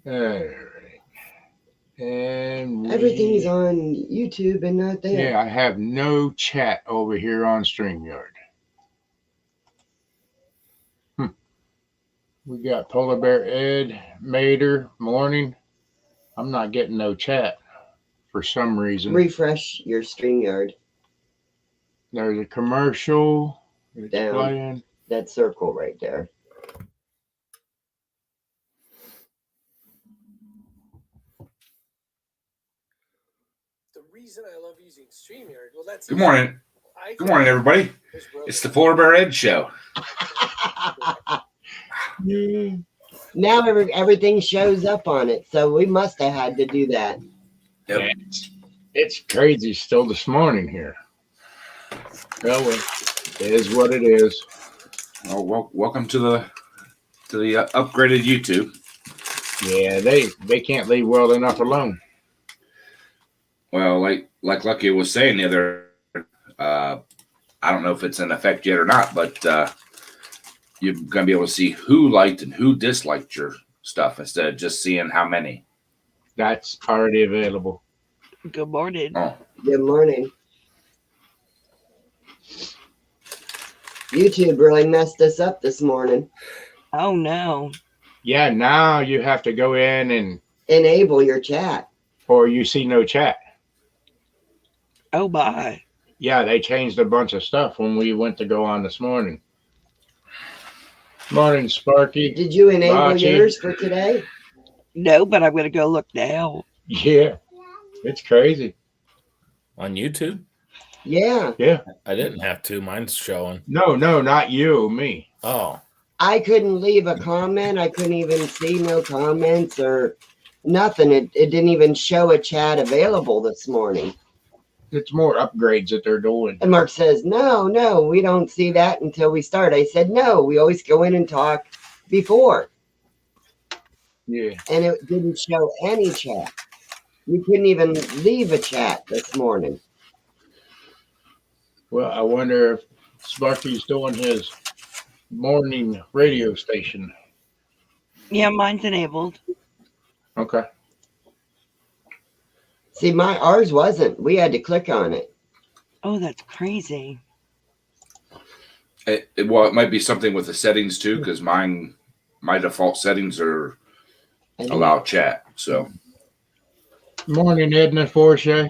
All right. And Everything's on YouTube and not there. yeah, I have no chat over here on StreamYard. Hmm. We got Polar Bear Ed, Mater, Morning. I'm not getting no chat for some reason. Refresh your StreamYard. There's a commercial. It's Down. playing. That circle right there. The reason I love using StreamYard. Well, that's Good morning. Good morning, everybody. It's the Polar Bear Ed Show. Now everything shows up on it, so we must have had to do that. Yep. It's crazy still this morning here. Well, it is what it is. Well, welcome to the upgraded YouTube. Yeah, they can't leave well enough alone. Well, like Lucky was saying the other, I don't know if it's in effect yet or not, but you're gonna be able to see who liked and who disliked your stuff instead of just seeing how many. That's already available. Good morning. Oh, Good morning. YouTube really messed us up this morning. Oh no. Yeah, now you have to go in and Enable your chat. or you see no chat. Oh my. Yeah, they changed a bunch of stuff when we went to go on this morning. Morning, Sparky. Did you enable Bocce. yours for today? No, but I'm gonna go look now. Yeah, it's crazy. On YouTube? Yeah. Yeah. I didn't have to. Mine's showing. No, not you, me. Oh. I couldn't leave a comment. I couldn't even see no comments or nothing. It didn't even show a chat available this morning. It's more upgrades that they're doing. And Mark says, no, we don't see that until we start. I said, no, we always go in and talk before. Yeah. And it didn't show any chat. You couldn't even leave a chat this morning. Well, I wonder if Sparky's doing his morning radio station. Yeah, mine's enabled. Okay. See, ours wasn't. We had to click on it. Oh, that's crazy. it might be something with the settings too, because my default settings are allow chat. So. Morning, Edna Forche.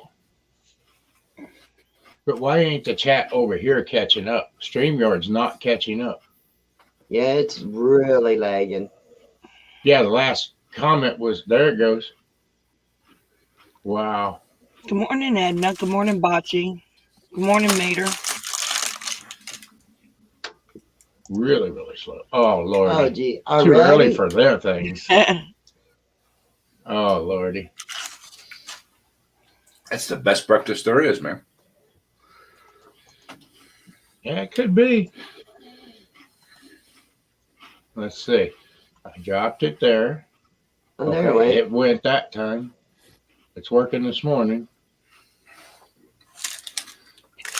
But why ain't the chat over here catching up? StreamYard's not catching up. Yeah, it's really lagging. Yeah, the last comment was, there it goes. Wow. Good morning, Edna. Good morning, Bocce. Good morning, Mater. Really slow. Oh, Lordy. Oh, gee. Too early for their things. Oh, Lordy. That's the best breakfast there is, man. Yeah, it could be. Let's see. I dropped it there. Oh, there it went. It went that time. It's working this morning.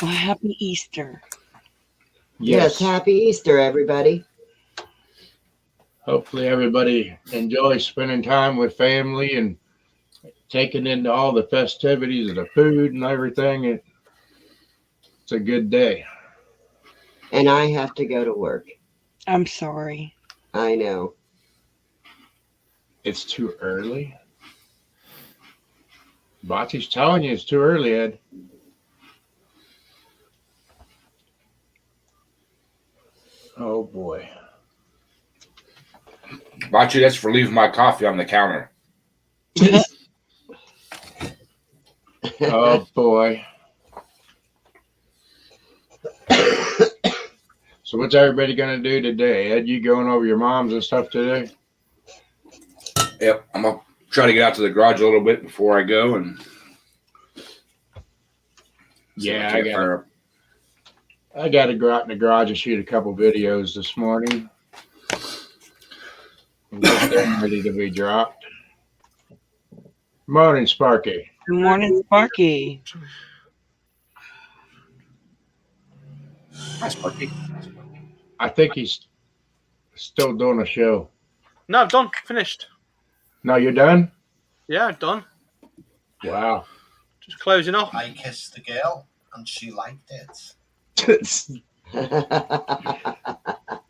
well, happy Easter. Yes, happy Easter, everybody. Hopefully everybody enjoys spending time with family and taking into all the festivities of the food and everything. It's a good day. And I have to go to work. I'm sorry. I know. It's too early. Bocce's telling you it's too early, Ed. Oh boy. Bocce, that's for leaving my coffee on the counter. Oh boy. So what's everybody gonna do today? Ed, you going over your mom's and stuff today? Yep, I'm gonna try to get out to the garage a little bit before I go, and yeah, I got to go out in the garage and shoot a couple videos this morning. And get them ready to be dropped. Morning, Sparky. Good morning, Sparky. hi, Sparky. I think he's still doing a show. No, I've done. Finished. No, you're done? Yeah, done. Wow. Just closing off. I kissed the girl and she liked it.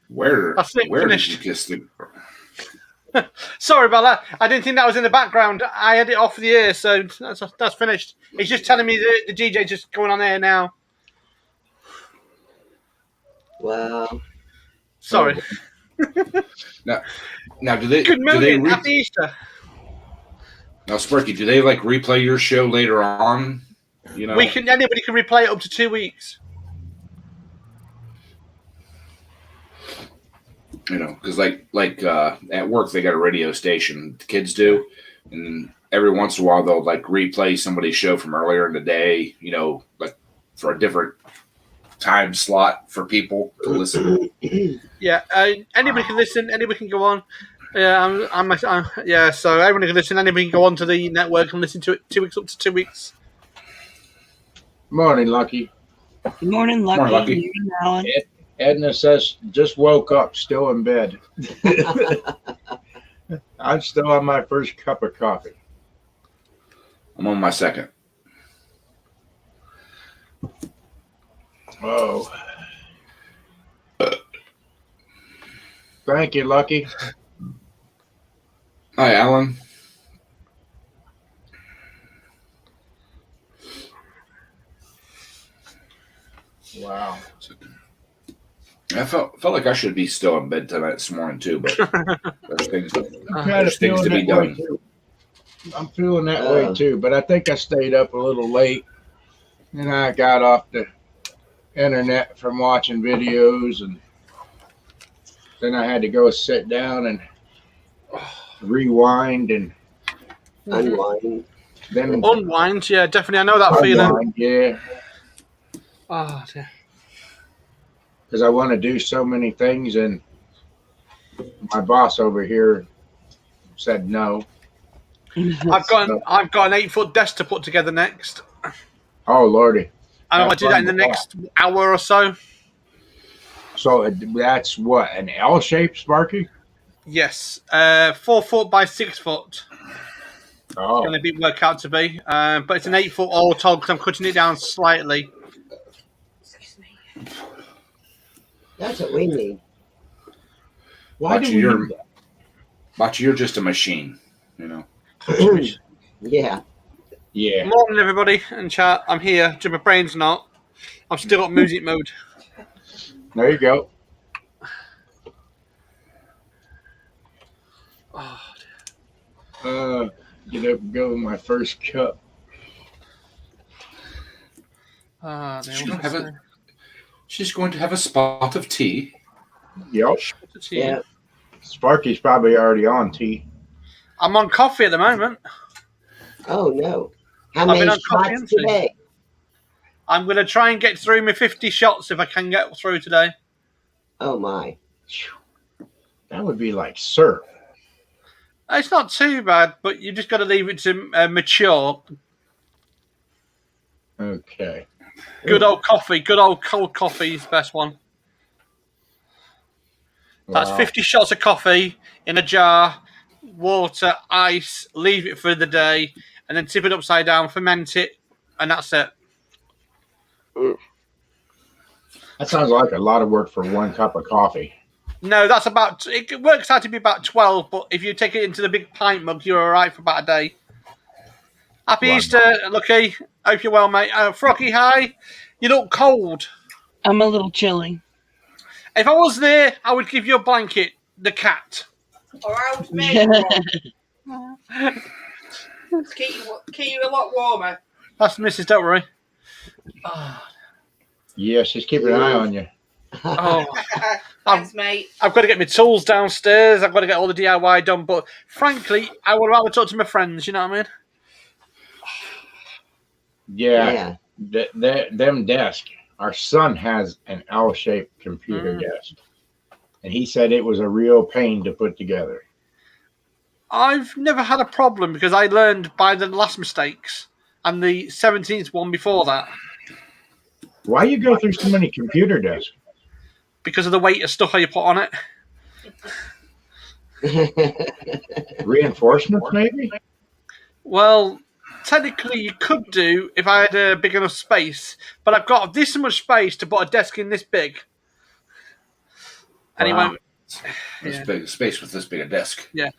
Where I think did finished. you kiss the? Sorry about that. I didn't think that was in the background. I had it off the air, so that's finished. He's just telling me the DJ just going on air now. Wow. Sorry. Now do they Good do they morning. Happy Easter. now Sparky? Do they like replay your show later on? You know, Anybody can replay it up to 2 weeks. you know, because like at work they got a radio station. The kids do, and every once in a while they'll like replay somebody's show from earlier in the day. You know, like for a different time slot for people to listen. Yeah, anybody can listen. Anybody can go on. Yeah, yeah. So everyone can listen. Anybody can go on to the network and listen to it 2 weeks up to 2 weeks. Morning, Lucky. Good morning, Lucky. Morning, Lucky. You and Alan. Edna says, just woke up, still in bed. I'm still on my first cup of coffee. I'm on my second. Oh. Thank you, Lucky. Hi, Alan. Wow. I felt like I should be still in bed tonight this morning too, but there's things I'm kind of there's things to feeling be that way done. too. I'm feeling that way too, but I think I stayed up a little late, and I got off the internet from watching videos, and then I had to go sit down and rewind and Unwind. then Unwind, yeah, definitely. I know that feeling. unwind, yeah, Oh, dear. because I want to do so many things, and my boss over here said no. I've got an 8-foot desk to put together next. Oh Lordy! And I do that in the next hour or so. So that's what, an L shape, Sparky? Yes, 4 foot by 6 foot. Oh, Going to be work out to be, but it's an 8-foot all told because I'm cutting it down slightly. That's what we need. why do Bachi, we you're, need that? Bachi, you're just a machine, you know. Yeah. Yeah. Morning, everybody in chat. I'm here. My brain's not. I'm still got music mode. There you go. Oh, Get up and go with my first cup. She's going to have a spot of tea. Yep. Yeah. Sparky's probably already on tea. I'm on coffee at the moment. Oh no. How I've many been on coffee shots and tea. today? I'm going to try and get through my 50 shots if I can get through today. Oh my. That would be like syrup. It's not too bad, but you just got to leave it to mature. Okay. Good old coffee, good old cold coffee is the best one. That's Wow. 50 shots of coffee in a jar, water, ice, leave it for the day, and then tip it upside down, ferment it, and that's it. That sounds like a lot of work for one cup of coffee. No, that's about, it works out to be about 12, but if you take it into the big pint mug, you're all right for about a day. Happy Wow. Easter, Lucky. Hope you're well, mate. Froggy, hi. You look cold. I'm a little chilly. If I was there, I would give you a blanket, the cat. Or else me. Keep you a lot warmer. That's Mrs. Don't worry. Yes, just keep an eye on you. Oh, Thanks, mate. I've got to get my tools downstairs. I've got to get all the DIY done. But frankly, I would rather talk to my friends. You know what I mean? Yeah. Yeah. Them desk. Our son has an L-shaped computer desk. And he said it was a real pain to put together. I've never had a problem because I learned by the last mistakes and the 17th one before that Why you go through so many computer desks? because of the weight of stuff I put on it. Reinforcements, maybe? Well, technically you could do if I had a big enough space, but I've got this much space to put a desk in this big. And he Wow. won't. This Yeah. big space with this big a desk. Yeah.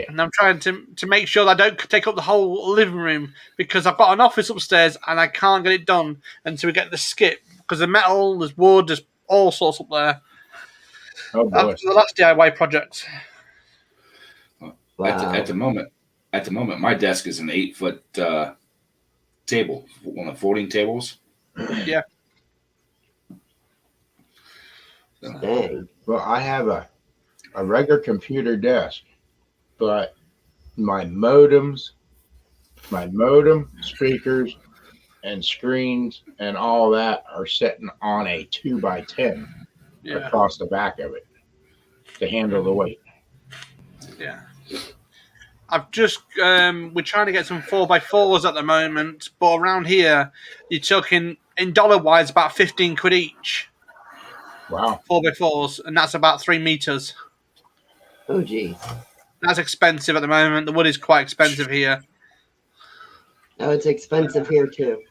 And I'm trying to make sure that I don't take up the whole living room because I've got an office upstairs and I can't get it done until we get the skip because there's metal, there's wood, there's all sorts up there. Oh boy. That's the last DIY project. Wow. At the moment, my desk is an 8-foot table, one of the folding tables. Yeah. Dang. Well, I have a regular computer desk, but my modem, speakers, and screens and all that are sitting on a 2x10 Yeah. across the back of it to handle the weight. Yeah. I've just we're trying to get some 4x4s at the moment, but around here you're talking in dollar wise about 15 quid each. Wow. 4x4s, and that's about 3 meters. Oh, geez. That's expensive at the moment. The wood is quite expensive here. Oh, it's expensive here too.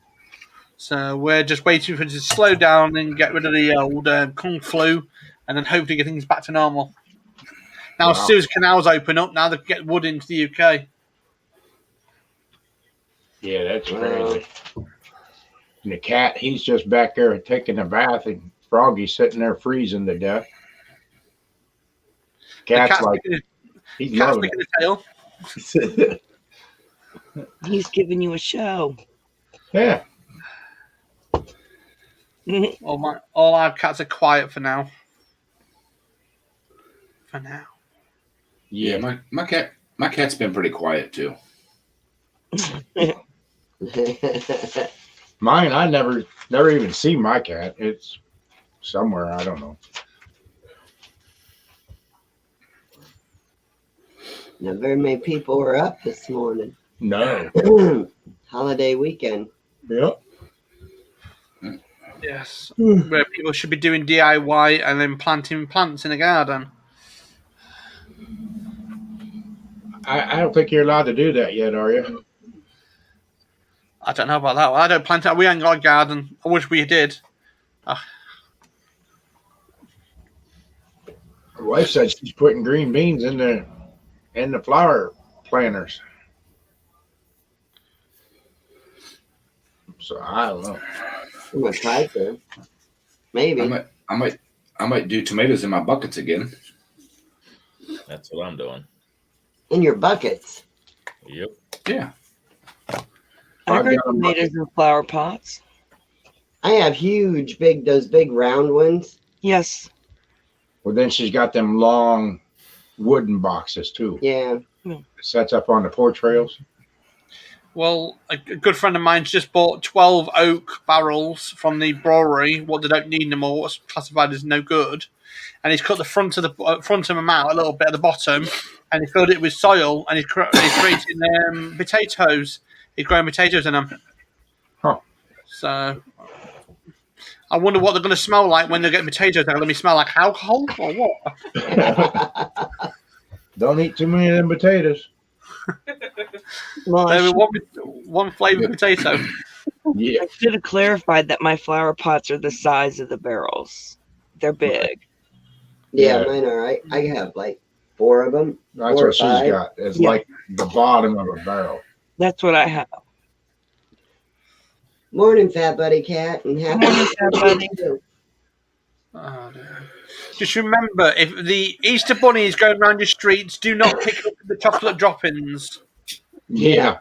So we're just waiting for it to slow down and get rid of the old Kung Flu, and then hopefully get things back to normal. Now, Wow. as soon as canals open up, now they can get wood into the UK. Yeah, that's Wow. crazy. And the cat, he's just back there taking a bath, and Froggy's sitting there freezing to death. The Cat's like, picking, he's cat's loving picking the tail. it. He's giving you a show. Yeah. All our cats are quiet for now. For now. Yeah, my cat's been pretty quiet too. Mine, I never even see my cat. It's somewhere, I don't know. Not very many people were up this morning. No. Holiday weekend. Yep. Yes. Where people should be doing DIY and then planting plants in a garden. I don't think you're allowed to do that yet, are you? I don't know about that one. I don't plant it. We ain't got a garden. I wish we did. My wife said she's putting green beans in the flower planters. So I don't know. I'm gonna try to. Maybe. I might do tomatoes in my buckets again. That's what I'm doing. In your buckets. Yep. Yeah. I I've grew got 'em tomatoes in flower pots. I have huge, those big round ones. Yes. Well, then she's got them long wooden boxes too. Yeah. Sets up on the porch rails. Well, a good friend of mine's just bought 12 oak barrels from the brewery. What they don't need anymore, what's classified as no good. And he's cut the front of them out a little bit at the bottom, and he filled it with soil, and he's creating potatoes. He's growing potatoes in them. Huh. So I wonder what they're going to smell like when they get potatoes. They're going to smell like alcohol or what? Don't eat too many of them potatoes. Well, I They're one flavour potato. Yeah. should have clarified that my flower pots are the size of the barrels. They're big. Yeah, Yeah. mine are. I have like 4 of them. That's 4 or what she's 5. got. It's Yeah. like the bottom of a barrel. That's what I have. Morning, Fat Buddy Cat, and happy Morning, Fat Buddy. Oh, dear. Just remember, if the Easter Bunny is going around your streets, do not pick up the chocolate droppings. Yeah.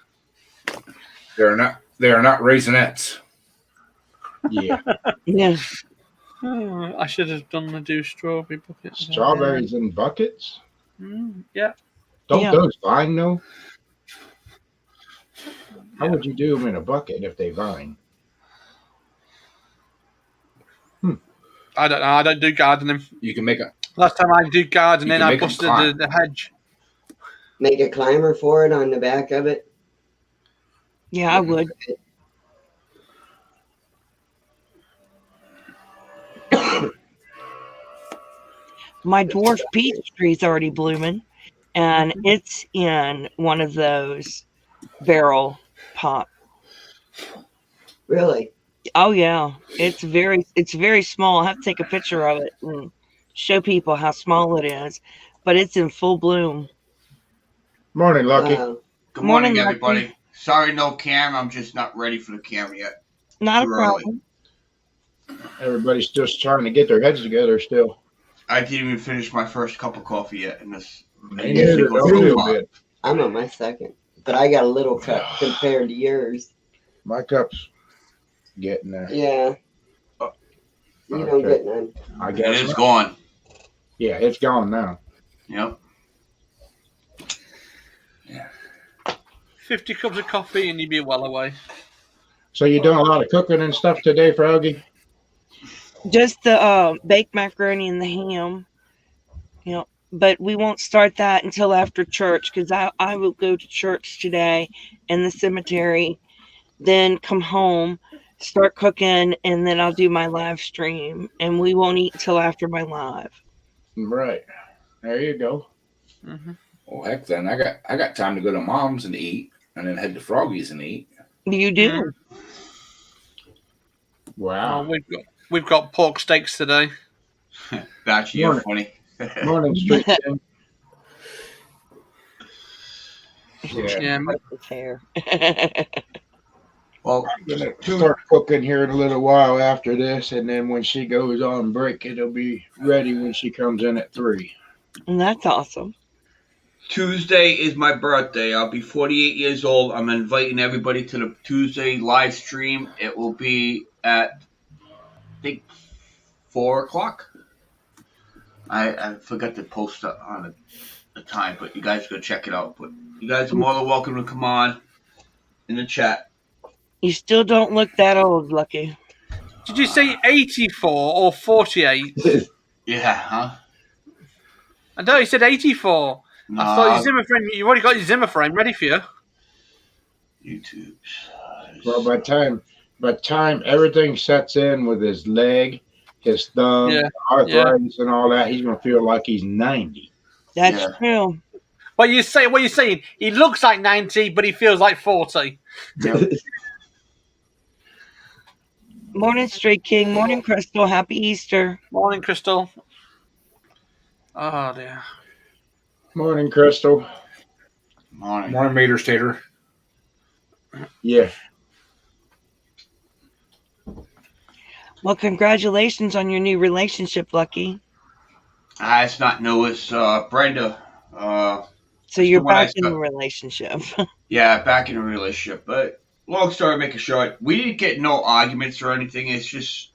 They are not Raisinets. Yeah. Yeah. Oh, I should have done the do strawberry buckets. Strawberries in buckets. Yeah. Don't Yeah. those vine though? How would you do them in a bucket if they vine? I don't know. I don't do gardening. You can make a Last time I did gardening, You can I make 'em busted climb. the hedge. Make a climber for it on the back of it. Yeah, I would. My dwarf peach tree's already blooming, and it's in one of those barrel pot. Really? Oh yeah, it's very small. I have to take a picture of it and show people how small it is, but it's in full bloom. Morning, Lucky. Wow. Good Morning, morning, Lucky. everybody. Sorry, no cam. I'm just not ready for the camera yet. Not a Too early. problem. Everybody's just trying to get their heads together still. I didn't even finish my first cup of coffee yet, and this. Me neither, goes don't so feel hot. good. I'm on my second, but I got a little cup compared to yours. My cup's getting there. Yeah. You don't Okay. get none. I It guess. is not. gone. Yeah, it's gone now. Yep. 50 cups of coffee and you'd be well away. So you doing a lot of cooking and stuff today, Froggy? Just the baked macaroni and the ham. You know, but we won't start that until after church because I will go to church today in the cemetery, then come home, start cooking, and then I'll do my live stream. And we won't eat till after my live. Right. There you go. Mm-hmm. Well, heck, then I got time to go to Mom's and eat, and then head to Froggy's and eat. You do? Wow. We've got pork steaks today. Back to you, funny. Morning, Street King. Yeah. Yeah, Fair. Well, I'm gonna start cooking here in a little while after this, and then when she goes on break, it'll be ready when she comes in at 3. And that's awesome. Tuesday is my birthday. I'll be 48 years old. I'm inviting everybody to the Tuesday live stream. It will be at, I think, 4 o'clock. I forgot to post on the time, but you guys go check it out. But you guys are more than welcome to come on in the chat. You still don't look that old, Lucky. Did you say 84 or 48? Yeah, huh? I know you said 84. No, I thought your Zimmer frame. You've already got your Zimmer frame ready for you. YouTube. Well, by the time everything sets in with his leg, his thumb, Yeah. arthritis, and all that, he's gonna feel like he's 90. That's Yeah. true. What you're saying? He looks like 90, but he feels like 40. Yep. Morning, Street King. Morning, Crystal. Happy Easter. Morning, Crystal. Oh dear. Morning, Crystal. Morning. Morning, Mater Tater. Yeah. Well, congratulations on your new relationship, Lucky. It's not new. It's Brenda. So you're when I back in the start- relationship. Yeah, back in a relationship. But long story, make it short, we didn't get no arguments or anything. It's just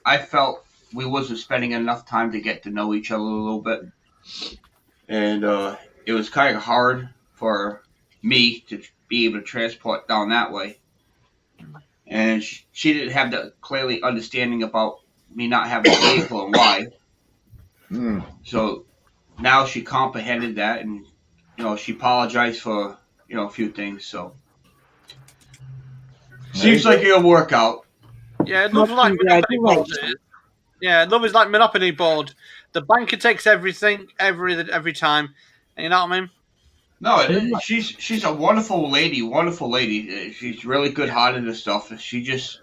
I felt we wasn't spending enough time to get to know each other a little bit, and it was kind of hard for me to be able to transport down that way. And she didn't have the clearly understanding about me not having a vehicle and why. Mm. So now she comprehended that, and she apologized for a few things. So seems like it'll work out. Yeah, love is like Monopoly board. Yeah, love is like Monopoly board. The banker takes everything every time. And you know what I mean? No, she's a wonderful lady. She's really good-hearted and stuff. She just,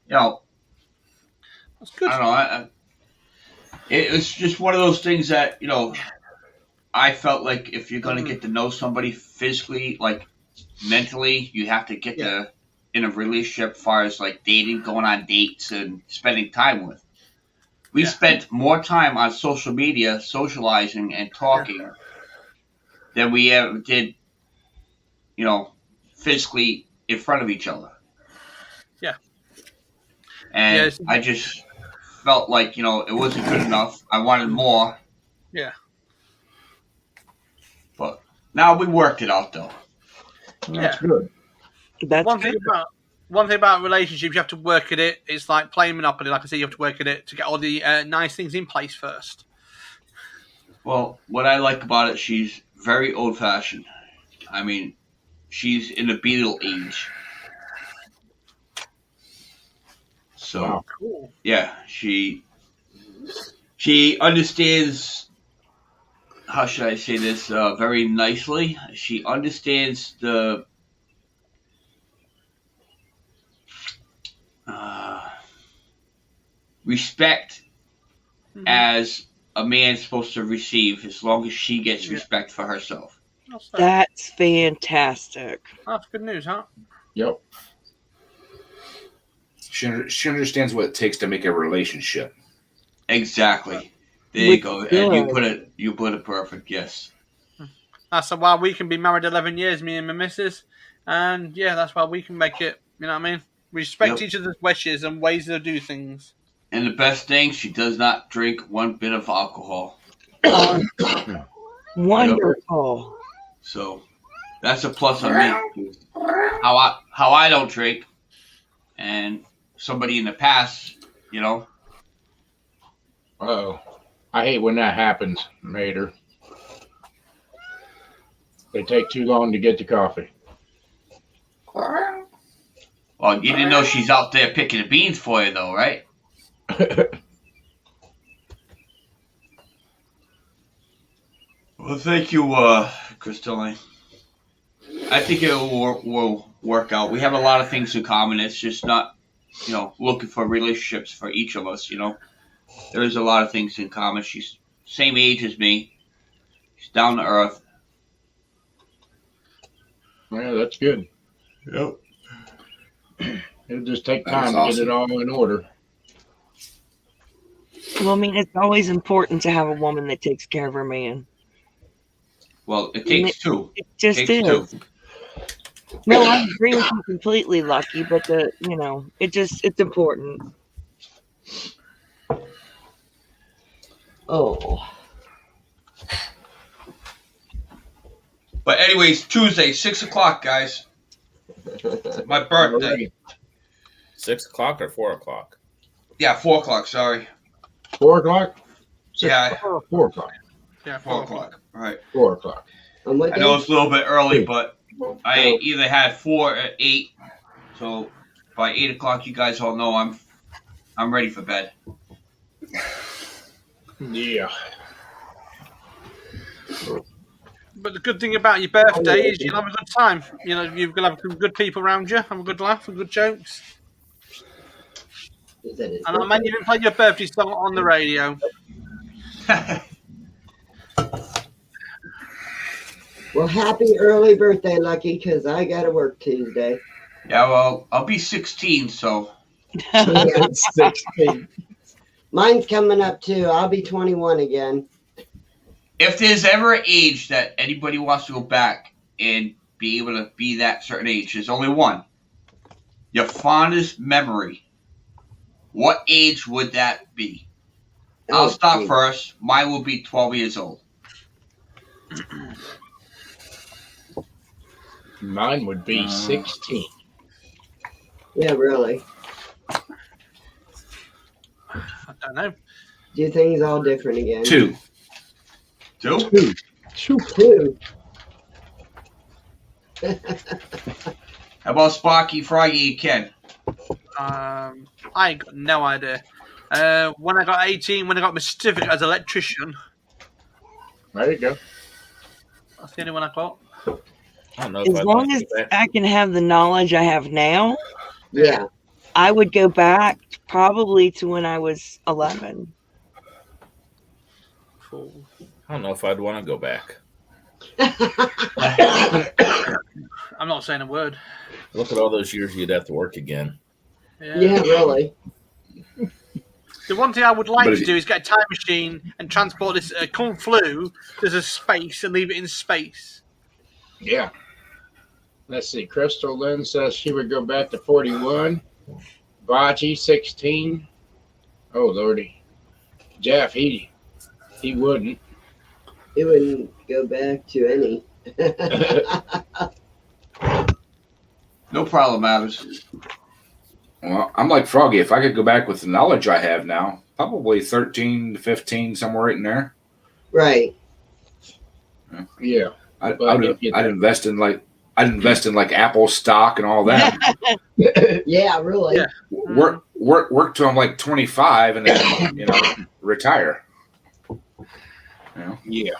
That's good. I don't know. It's just one of those things that I felt like if you're gonna get to know somebody physically, like mentally, you have to get in a relationship. As far as like dating, going on dates, and spending time with. We spent more time on social media, socializing and talking. Than we ever did, physically in front of each other. Yeah. And Yes. I just felt like, it wasn't good enough. I wanted more. Yeah. But now we worked it out, though. That's good. That's One good. thing about relationships, you have to work at it. It's like playing Monopoly. Like I say, you have to work at it to get all the nice things in place first. Well, what I like about it, she's very old-fashioned. I mean, she's in the Beatle age. So, Wow. Cool. yeah, she understands how should I say this very nicely? She understands the respect as a man's supposed to receive, as long as she gets respect for herself. That's fantastic. That's good news, huh? Yep. She understands what it takes to make a relationship. Exactly. There you go. And you put it perfect. Yes. That's why we can be married 11 years, me and my missus, and yeah, that's why we can make it. You know what I mean? Respect each other's wishes and ways to do things. And the best thing, she does not drink one bit of alcohol. Wonderful. So that's a plus on me. How I don't drink, and somebody in the past, you know. Oh, I hate when that happens, Mater. They take too long to get the coffee. Well, you didn't know she's out there picking the beans for you, though, right? Well, thank you, Crystalline. I think it will work out. We have a lot of things in common. It's just not, looking for relationships for each of us, There is a lot of things in common. She's same age as me. She's down to earth. Yeah, that's good. Yep. It'll just take time That's to get it all in order. Well, I mean, it's always important to have a woman that takes care of her man. Well, it takes two. It just takes is. two. No, I agree with you completely, Lucky, but it's important. Oh. But anyways, Tuesday, 6:00, guys. My birthday. 6 o'clock or 4 o'clock? Yeah, 4:00. Sorry. 4 o'clock? Yeah. 4 o'clock. Yeah, 4 o'clock. All right. 4 o'clock. On what I know day? it's a little bit early, but I either had 4 or 8. So by 8 o'clock, you guys all know I'm ready for bed. Yeah. But the good thing about your birthday is you'll have a good time. You're going to have some good people around you, have a good laugh and good jokes. Is that his And I might even play your birthday song on the radio. Well, happy early birthday, Lucky, because I got to work Tuesday. Yeah, well, I'll be 16, so. 16. Mine's coming up too. I'll be 21 again. If there's ever an age that anybody wants to go back and be able to be that certain age, there's only one. Your fondest memory. What age would that be? I'll start first. Mine will be 12 years old. Mine would be 16. Yeah, really. I don't know. Do things all different again. 2. 2? 2. How about Sparky, Froggy, and Ken? I ain't got no idea. When I got 18, when I got my certificate as electrician, There you go. that's the only one I got. I don't know if As I'd long like as to go back. I can have the knowledge I have now, Yeah. I would go back probably to when I was 11. I don't know if I'd want to go back. I'm not saying a word. Look at all those years you'd have to work again. Yeah, really. The one thing I would like But to do is get a time machine and transport this Kung Flu to the space and leave it in space. Yeah. Let's see. Crystal Lynn says she would go back to 41. Baji, 16. Oh, Lordy. Jeff, he wouldn't. It wouldn't go back to any. No problem, Adams. Well, I'm like Froggy. If I could go back with the knowledge I have now, probably 13 to 15, somewhere right in there. Right. Yeah. I'd invest in like Apple stock and all that. Yeah, really. Yeah. Work till I'm like 25 and then retire. Yeah.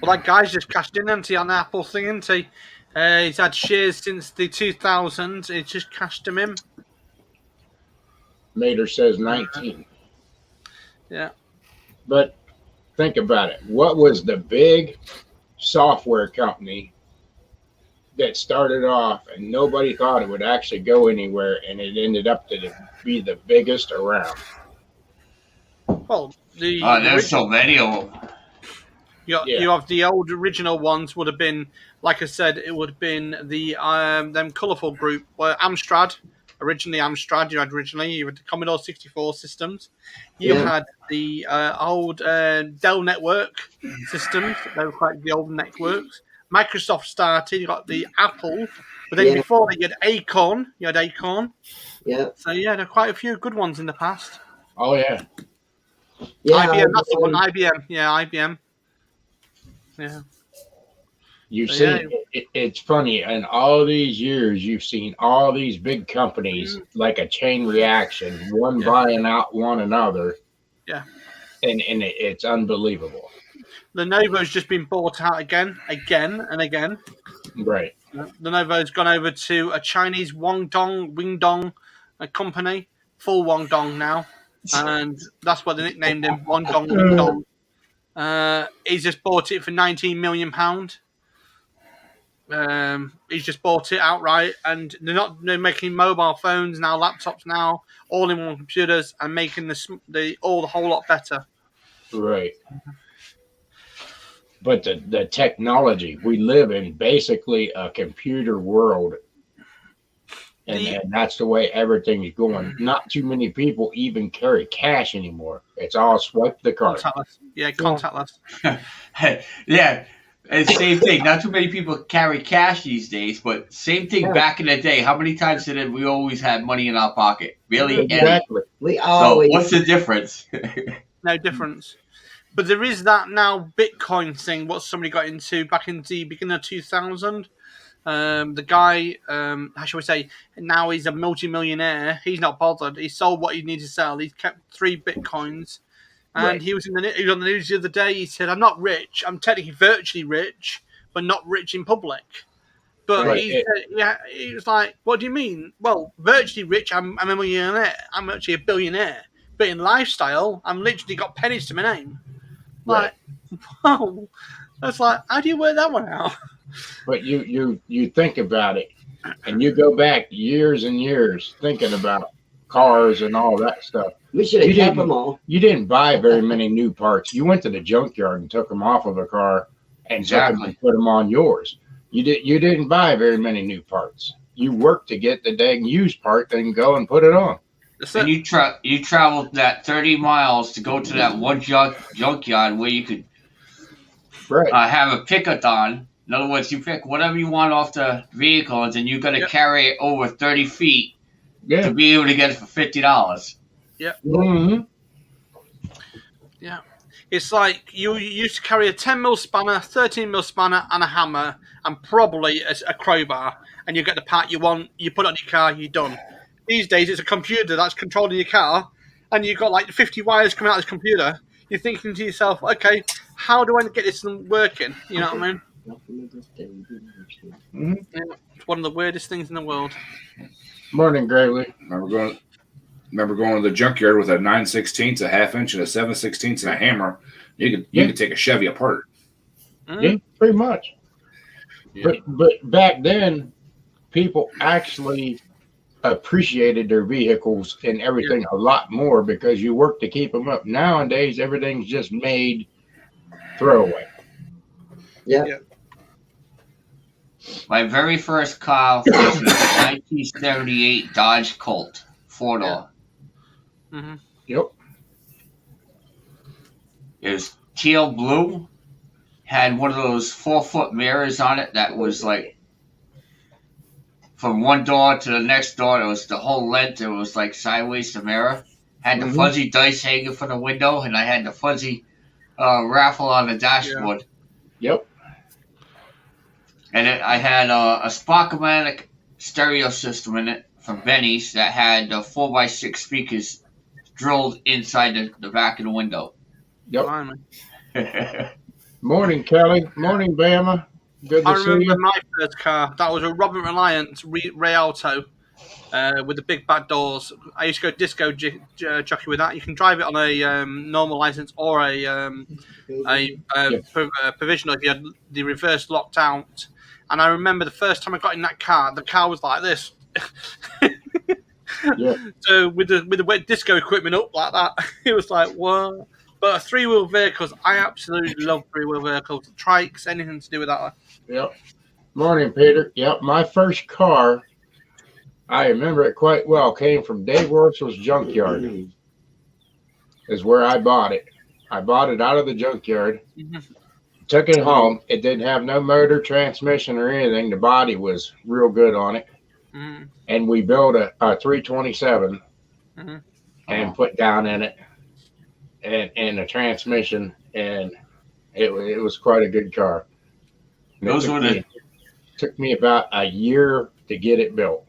Well, that guy's just cashed in, hasn't he, on the Apple thing, hasn't he? He's had shares since the 2000s. It's just cashed him in. Mater says 19. Yeah. But think about it. What was the big software company that started off and nobody thought it would actually go anywhere, and it ended up to be the biggest around? Well, there's so many of them. You have the old original ones would have been, like I said, it would have been the them colourful group. Well, Amstrad, you had the Commodore 64 systems. You had the old Dell Network systems. They were quite the old networks. Microsoft started. You got the Apple, but then before that you had Acorn. Yeah. So there are quite a few good ones in the past. Oh yeah. IBM, that's the one. IBM. Yeah, IBM. Yeah. You've seen it's funny, in all these years you've seen all these big companies like a chain reaction, one buying out one another. Yeah. And it's unbelievable. Lenovo's just been bought out again and again. Right. Lenovo's gone over to a Chinese Wingdong company, full Wangdong now, and that's what they nicknamed him, Wingdong. He's just bought it for £19 million. He's just bought it outright, and they're making mobile phones now, laptops now, all-in-one computers, and making the whole lot better. Right. But the technology, we live in basically a computer world, and that's the way everything's going. Not too many people even carry cash anymore. It's all swipe the card. Contactless. Yeah, contactless. Yeah. And same thing. Not too many people carry cash these days, but same thing back in the day. How many times did we always had money in our pocket? Really? Exactly. We always. So what's the difference? No difference. But there is that now Bitcoin thing, what somebody got into back in the beginning of 2000. The guy, how shall we say, now he's a multi-millionaire. He's not bothered. He sold what he needed to sell. He's kept 3 Bitcoins. And he was on the news the other day. He said, I'm not rich. I'm technically virtually rich, but not rich in public. But he was like, what do you mean? Well, virtually rich, I'm a millionaire. I'm actually a billionaire. But in lifestyle, I'm literally got pennies to my name. Like, wow. That's like, how do you work that one out? But you think about it, and you go back years and years thinking about cars and all that stuff. We should have kept them all. You didn't buy very many new parts. You went to the junkyard and took them off of a car and took them and put them on yours. You didn't buy very many new parts. You worked to get the dang used part, then go and put it on. And you traveled that 30 miles to go to that one junkyard where you could have a pick-a-thon. In other words, you pick whatever you want off the vehicles, and you got to carry it over 30 feet to be able to get it for $50. Yeah. Mm-hmm. Yeah. It's like you used to carry a 10mm spanner, 13mm spanner, and a hammer, and probably a crowbar, and you get the part you want, you put it on your car, you're done. These days, it's a computer that's controlling your car, and you've got like 50 wires coming out of this computer. You're thinking to yourself, okay, how do I get this working? You know what I mean? Mm-hmm. Yeah, it's one of the weirdest things in the world. Morning, Gravely. Remember going to the junkyard with a 9/16, a ½ inch, and a 7/16, and a hammer. You could take a Chevy apart. Yeah, pretty much. Yeah. But back then, people actually appreciated their vehicles and everything a lot more because you work to keep them up. Nowadays, everything's just made throwaway. Yeah. My very first car was a 1978 Dodge Colt 4-door. Mm-hmm. Yep. It was teal blue. Had one of those 4-foot mirrors on it that was like from one door to the next door. It was the whole length. It was like sideways the mirror. Had the fuzzy dice hanging from the window, and I had the fuzzy raffle on the dashboard. Yep. And I had a Sparkomatic stereo system in it from Benny's that had 4x6 speakers drilled inside the back of the window. Yep. Morning, Kelly. Morning, Bama. Good I to see remember you. my first car. That was a Robert Reliant Rialto with the big back doors. I used to go disco jockey with that. You can drive it on a normal license or a provisional if you had the reverse locked out. And I remember the first time I got in that car, the car was like this. Yeah. So with the wet disco equipment up like that, it was like, whoa. But 3-wheel vehicles, I absolutely love 3-wheel vehicles. Trikes, anything to do with that. Yep. Morning, Peter. Yep. My first car, I remember it quite well, came from Dave Worsel's junkyard. Is where I bought it. I bought it out of the junkyard. Took it home. It didn't have no motor, transmission, or anything. The body was real good on it. And we built a 327 and put down in it and a transmission, and it was quite a good car. And it took me about a year to get it built.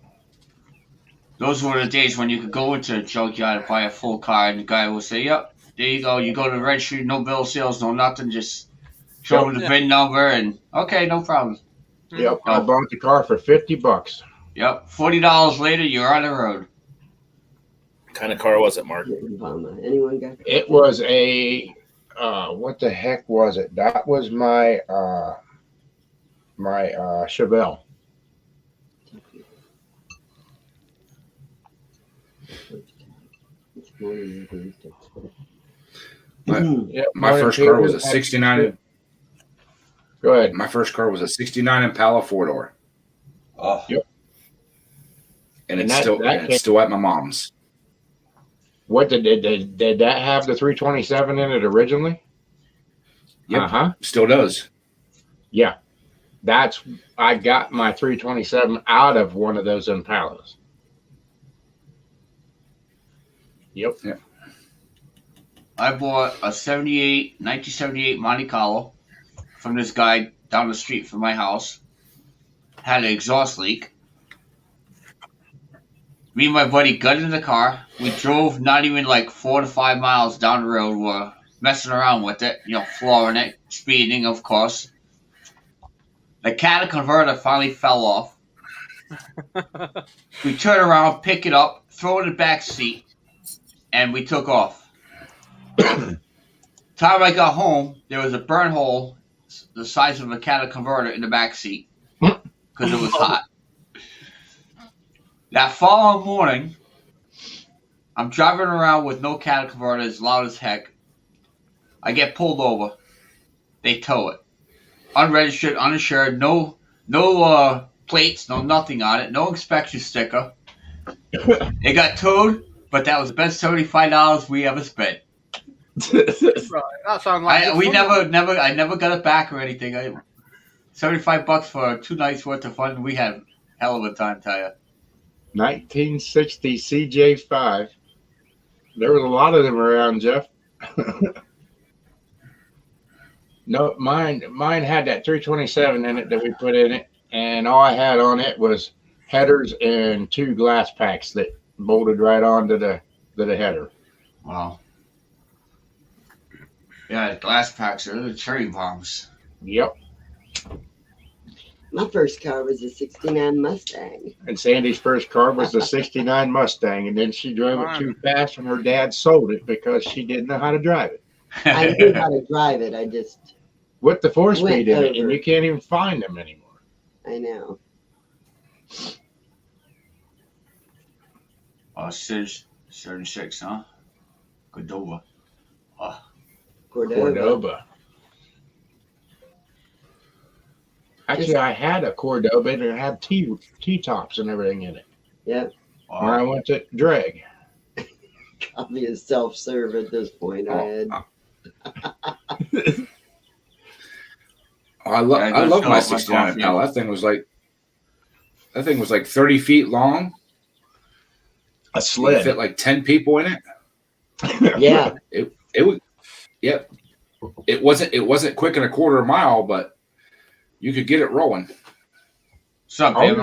Those were the days when you could go into a junkyard and buy a full car, and the guy will say, "Yep, there you go. You go to the registry, no bill of sales, no nothing, just show him the VIN number, and okay, no problem." Yep, I bought the car for $50. Yep, $40 later, you're on the road. What kind of car was it, Mark? Anyone got? It was a what the heck was it? That was my Chevelle. My first car was a 69. Go ahead. My first car was a 69 Impala 4-door. Oh. Yep. And it's still at my mom's. What did that have the 327 in it originally? Yep. Still does. Yeah. I got my 327 out of one of those Impalas. Yep. Yeah. I bought a 1978 Monte Carlo from this guy down the street from my house. Had an exhaust leak. Me and my buddy got in the car. We drove not even like 4 to 5 miles down the road. We're messing around with it, flooring it, speeding, of course. The catalytic converter finally fell off. We turn around, pick it up, throw it in the back seat, and we took off. Time I got home, there was a burn hole the size of a catalytic converter in the back seat because it was hot. That following morning, I'm driving around with no catalytic converter, as loud as heck. I get pulled over. They tow it. Unregistered, uninsured, no plates, no nothing on it, no inspection sticker. It got towed, but that was the best $75 we ever spent. Right, that sounds like I never got it back or anything. $75 for 2 nights worth of fun. We had a hell of a time, tell you. 1960 CJ5. There was a lot of them around, Jeff. No, mine had that 327 in it that we put in it, and all I had on it was headers and 2 glass packs that bolted right onto the header. Wow. Yeah, glass packs are the cherry bombs. Yep. My first car was a 69 Mustang. And Sandy's first car was the 69 Mustang, and then she drove it too fast, and her dad sold it because she didn't know how to drive it. I knew how to drive it. I just with the 4-speed in it, over. and you can't even find them anymore. I know. Oh, 36, huh? Cordova. Oh. Cordoba. Actually, I had a Cordoba, and it had T-tops and everything in it. Yep. Wow. When I went to drag. Probably a self-serve at this point. I love my 69 Impala. That thing was like 30 feet long. A sled. It fit like 10 people in it. Yeah. It was. Yep. It wasn't quick in a quarter mile, but you could get it rolling. What's up, baby?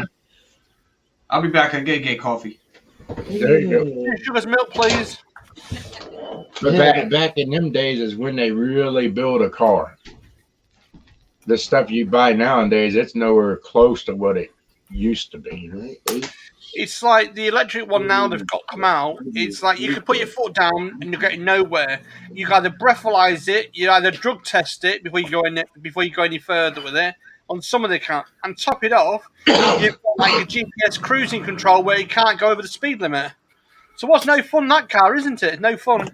I'll be back. I gotta get coffee. There you go. Sugar's milk, please. But back in them days is when they really built a car. the stuff you buy nowadays, it's nowhere close to what it used to be. It's like the electric one now they've got come out. It's like you can put your foot down and you're getting nowhere. You either breathalyze it, you either drug test it before you go any further with it. On some of the account, and top it off, you've got like a GPS cruising control where you can't go over the speed limit. So what's no fun that car, isn't it? No fun.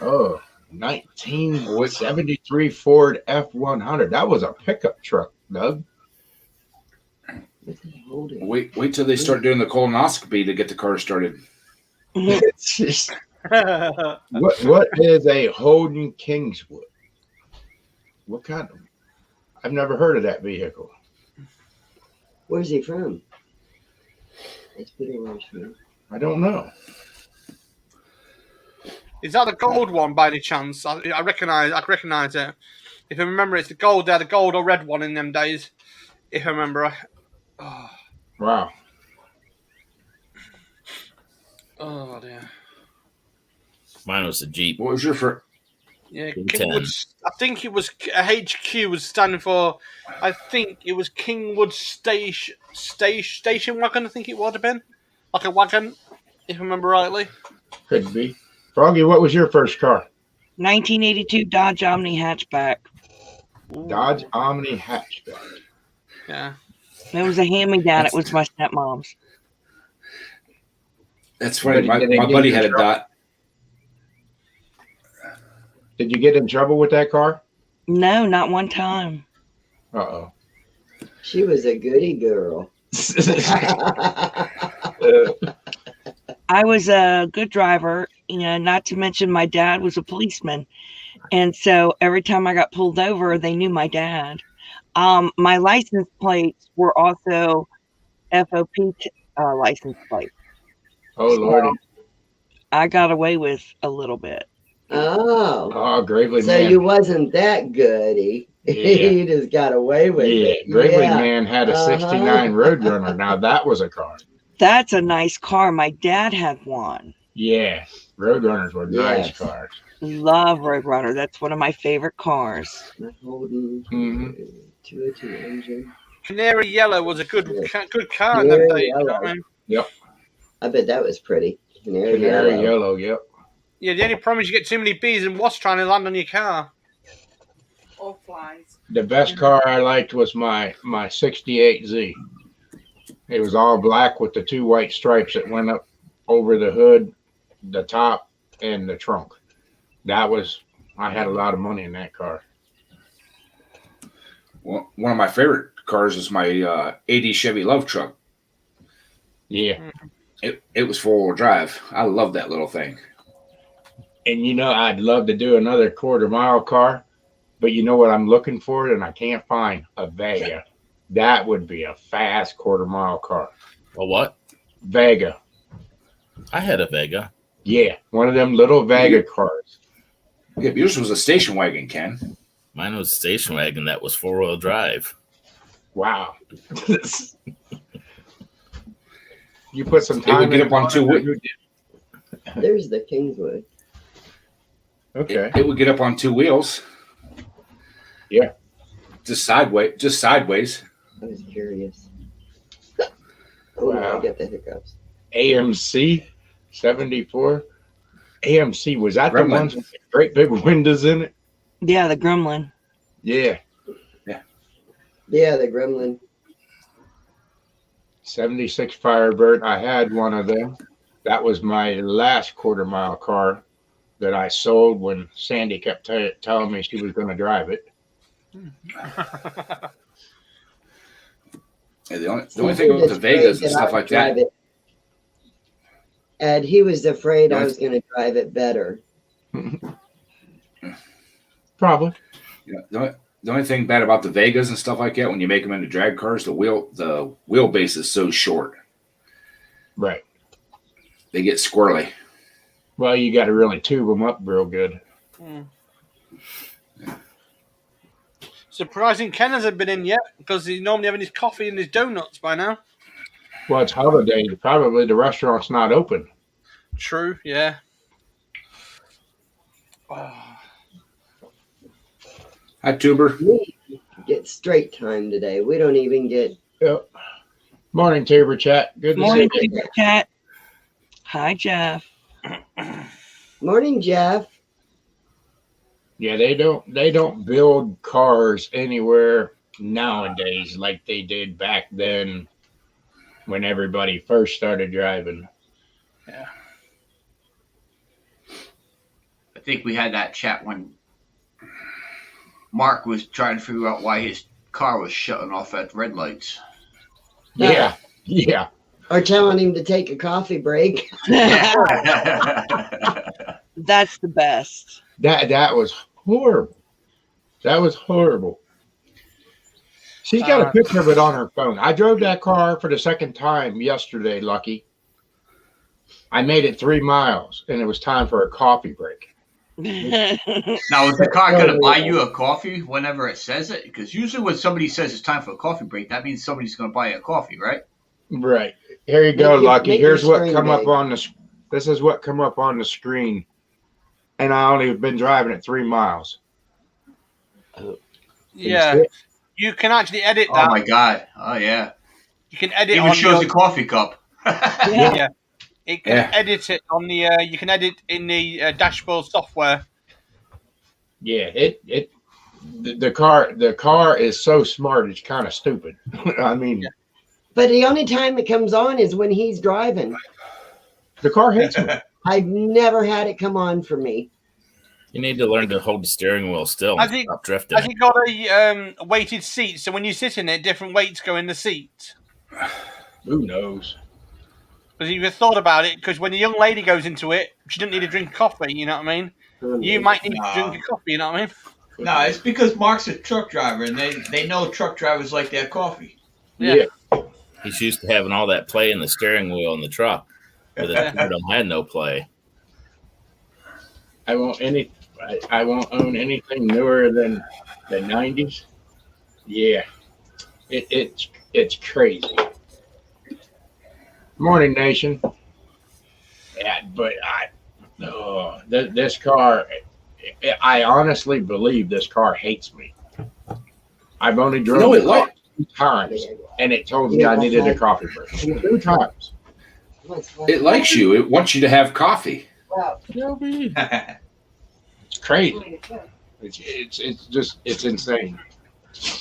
Oh, 1973 Ford F100. That was a pickup truck, Doug. Wait till they start doing the colonoscopy to get the car started. It's just, what is a Holden Kingswood? What kind of? I've never heard of that vehicle. Where's he from? It's pretty much from. I don't know. Is that the gold one by any chance? I recognize it. If I remember, it's the gold. They had the gold or red one in them days. If I remember. Wow. Oh dear. Mine was a Jeep. What was your first? Yeah, King Kingwood. 10. I think it was HQ was standing for. I think it was Kingwood Station Wagon. I think it would have been like a wagon, if I remember rightly. Could be. Froggy, what was your first car? 1982 Dodge Omni hatchback. Dodge Omni hatchback. Yeah. It was a hand-me-down. It was my stepmom's. That's funny. My Did you get buddy in had a trouble? Dodge. Did you get in trouble with that car? No, not one time. Uh-oh. She was a goody girl. I was a good driver, not to mention my dad was a policeman. And so every time I got pulled over, they knew my dad. My license plates were also FOP license plates. Oh, Lordy. I got away with a little bit. Oh. Oh, Gravely So Man. you wasn't that goody. Yeah. You just got away with Yeah, it. Gravely Yeah. Man had a 69 Roadrunner. Now, that was a car. That's a nice car. My dad had one. Yeah. Roadrunners were nice Yes. cars. Love Roadrunner. That's one of my favorite cars. Holden Mhm. 202 engine. Canary Yellow was a good car in Canary them days. You know Yellow. what I mean? I bet that was pretty. Canary, Canary yellow. Yellow, yep. Yeah, the only problem is you get too many bees and wasps trying to land on your car. Or flies. The best car I liked was my 68Z. It was all black with the two white stripes that went up over the hood, the top, and the trunk. I had a lot of money in that car. Well, one of my favorite cars is my 80 Chevy Love Truck. Yeah. It was 4-wheel drive. I love that little thing. And I'd love to do another quarter-mile car, but you know what I'm looking for, and I can't find a Vega. That would be a fast quarter-mile car. A what? Vega. I had a Vega. Yeah, one of them little Vega cars. Yeah, but yours was a station wagon, Ken. Mine was a station wagon that was 4-wheel drive. Wow. You put some It time would get in up on two wheels. There's the Kingswood. Okay. It would get up on two wheels. Yeah. Just sideways. I was curious. Oh, no, Wow. I get the hiccups. AMC 74. AMC, was that the Gremlin. ones with the great big windows in it? Yeah, the Gremlin. Yeah. Yeah, the Gremlin. 76 Firebird. I had one of them. That was my last quarter-mile car that I sold when Sandy kept telling me she was going to drive it. Yeah, the only thing with the Vegas and stuff like that. Ed, he was afraid I Nice. was going to drive it better. Probably. Yeah, the only thing bad about the Vegas and stuff like that, when you make them into drag cars, the wheelbase is so short. Right. They get squirrely. Well, you got to really tube them up real good. Surprising Ken hasn't been in yet because he's normally having his coffee and his donuts by now. Well, it's holiday. Probably the restaurant's not open. True, yeah. Hi, Tuber. We get straight time today. We don't even get. Yep. Morning, Tabor Chat. Good to Morning, see you. Tabor Chat. Hi, Jeff. Morning, Jeff. Yeah, they don't build cars anywhere nowadays like they did back then when everybody first started driving. I think we had that chat when Mark was trying to figure out why his car was shutting off at red lights. Yeah. Yeah. Or telling him to take a coffee break. That's the best. That was horrible. That was horrible. She's got a picture of it on her phone. I drove that car for the second time yesterday, Lucky. I made it 3 miles, and it was time for a coffee break. Now, is the car going to buy you a coffee whenever it says it? Because usually when somebody says it's time for a coffee break, that means somebody's going to buy you a coffee, right? Right. Here you go, Lucky. make Here's your what screen come up big. on the. This is what come up on the screen, and I only have been driving it 3 miles. Yeah, you can actually edit that. Oh my God! Oh yeah. You can edit Even on shows your, the coffee cup. yeah. It can Yeah. edit it on the. You can edit in the dashboard software. Yeah, the car is so smart. It's kind of stupid. I mean, But the only time it comes on is when he's driving. the car hates me. I've never had it come on for me. You need to learn to hold the steering wheel still I and think- stop drifting. Has it got a weighted seat? So when you sit in it, different weights go in the seat. Who knows? Because you've thought about it. Because when a young lady goes into it, she doesn't need to drink coffee. You know what I mean? You might need to drink a coffee. You know what I mean? No, it's because Mark's a truck driver, and they know truck drivers like their coffee. Yeah. He's used to having all that play in the steering wheel in the truck. But the Freedom had no play. I won't own anything newer than the 90s. Yeah, it's crazy. Morning, nation. Yeah, but this car. I honestly believe this car hates me. I've only driven it like 2 times, and it told me I needed a coffee break 2 times. It likes you. It wants you to have coffee. It's crazy. It's insane.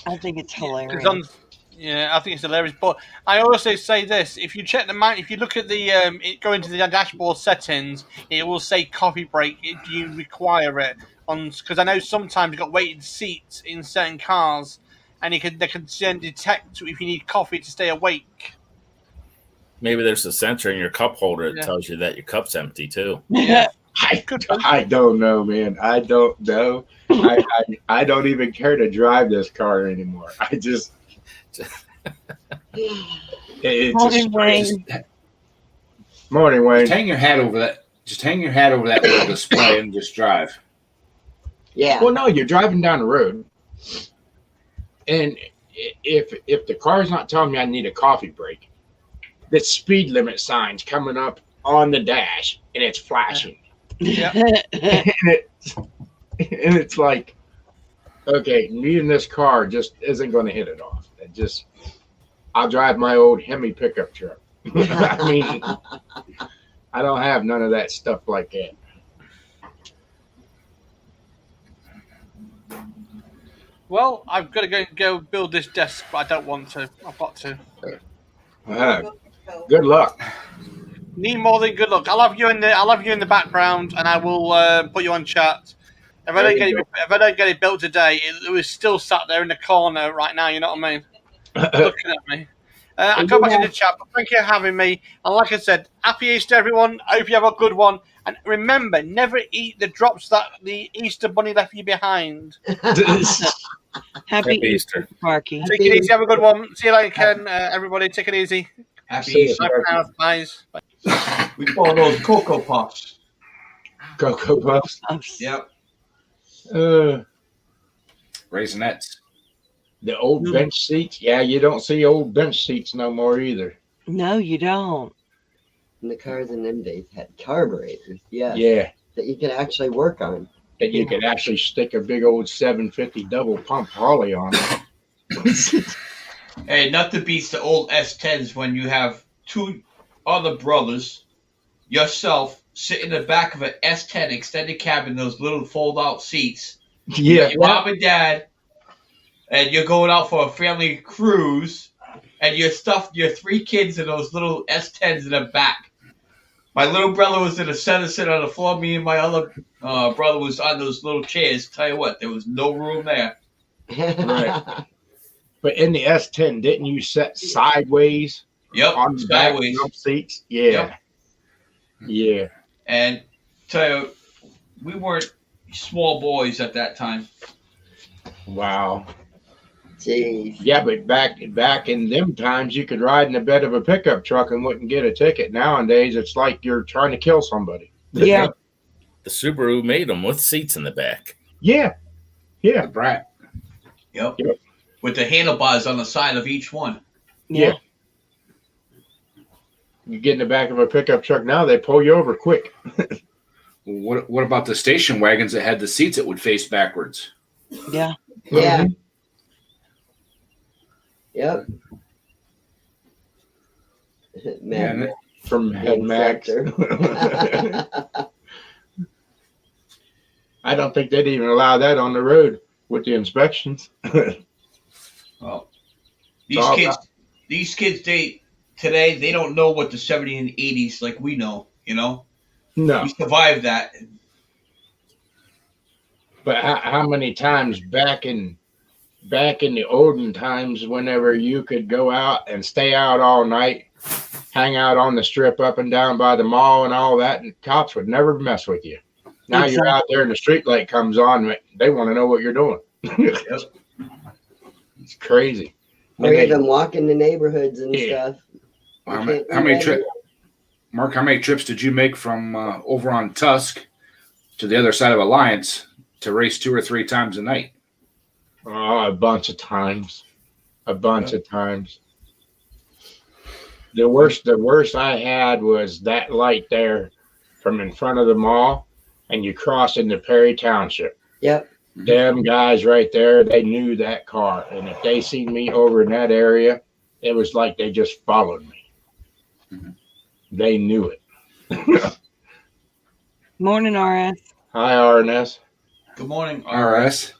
I think it's hilarious. Yeah, I think it's hilarious. But I also say this: if you check if you look at the go into the dashboard settings, it will say coffee break if you require it. Because I know sometimes you've got weighted seats in certain cars, and they can detect if you need coffee to stay awake. Maybe there's a sensor in your cup holder that tells you that your cup's empty too. Yeah. I don't know, man. I don't know. I don't even care to drive this car anymore. I just Morning, Wayne. Morning, Wayne. Just hang your hat over that. Just hang your hat over that little display and just drive. Yeah. Well, no, you're driving down the road, and if the car's not telling me I need a coffee break, the speed limit sign's coming up on the dash and it's flashing. Yeah. and it's like, okay, me and this car just isn't going to hit it off. I'll drive my old Hemi pickup truck. I mean, I don't have none of that stuff like that. Well, I've got to go build this desk, but I don't want to. I've got to. Good luck. Need more than good luck. I'll have you in the background, and I will put you on chat. If I don't get it built today, it was still sat there in the corner right now. You know what I mean? Looking at me. I'll go back in the chat. But thank you for having me. And like I said, happy Easter, everyone. I hope you have a good one. And remember, never eat the drops that the Easter Bunny left you behind. Happy Easter, Sparky. Take it easy. Have a good one. See you later, Ken. Everybody, take it easy. Happy Easter. Bye for now, guys. We call those Cocoa Puffs. Cocoa Puffs. Yep. Raisinets. The old bench seats. Yeah, you don't see old bench seats no more either. No, you don't. And the cars in them days had carburetors. Yeah. Yeah. That you could actually work on. that you could actually stick a big old 750 double pump Harley on it. Hey, nothing beats the old S10s when you have two other brothers, yourself, sit in the back of an S10 extended cabin, those little fold-out seats. You got your mom and dad, and you're going out for a family cruise, and you're stuffed your 3 kids in those little S10s in the back. My little brother was in the center, sitting on the floor. Me and my other brother was on those little chairs. Tell you what, there was no room there. Right. But in the S10, didn't you set sideways? Yep, on the sideways back seats. Yeah. Yep. Yeah. And tell you, we weren't small boys at that time. Wow. Jeez. Yeah, but back in them times, you could ride in the bed of a pickup truck and wouldn't get a ticket. Nowadays, it's like you're trying to kill somebody. Yeah. The Subaru made them with seats in the back. Yeah. Yeah. The Brat. Yep. With the handlebars on the side of each one. Yeah. You get in the back of a pickup truck now, they pull you over quick. What about the station wagons that had the seats that would face backwards? Yeah. Yeah. Yep. Man, From Head Max. I don't think they'd even allow that on the road with the inspections. Well, all these kids, today they don't know what the 70s and 80s like we know. You know, No. we survived that. But how many times back in the olden times, whenever you could go out and stay out all night, hang out on the strip up and down by the mall and all that, and cops would never mess with you. Now you're out there and the street light comes on, they want to know what you're doing. It's crazy. or even walking the neighborhoods and stuff. How many trips, Mark? How many trips did you make from over on Tusk to the other side of Alliance to race 2 or 3 times a night? Oh, a bunch of times. The worst I had was that light there from in front of the mall, and you cross into Perry Township. Yep. Them guys right there, they knew that car, and if they seen me over in that area, it was like they just followed me. Mm-hmm. They knew it. Morning, RS. Hi, RNS. Good morning, RS.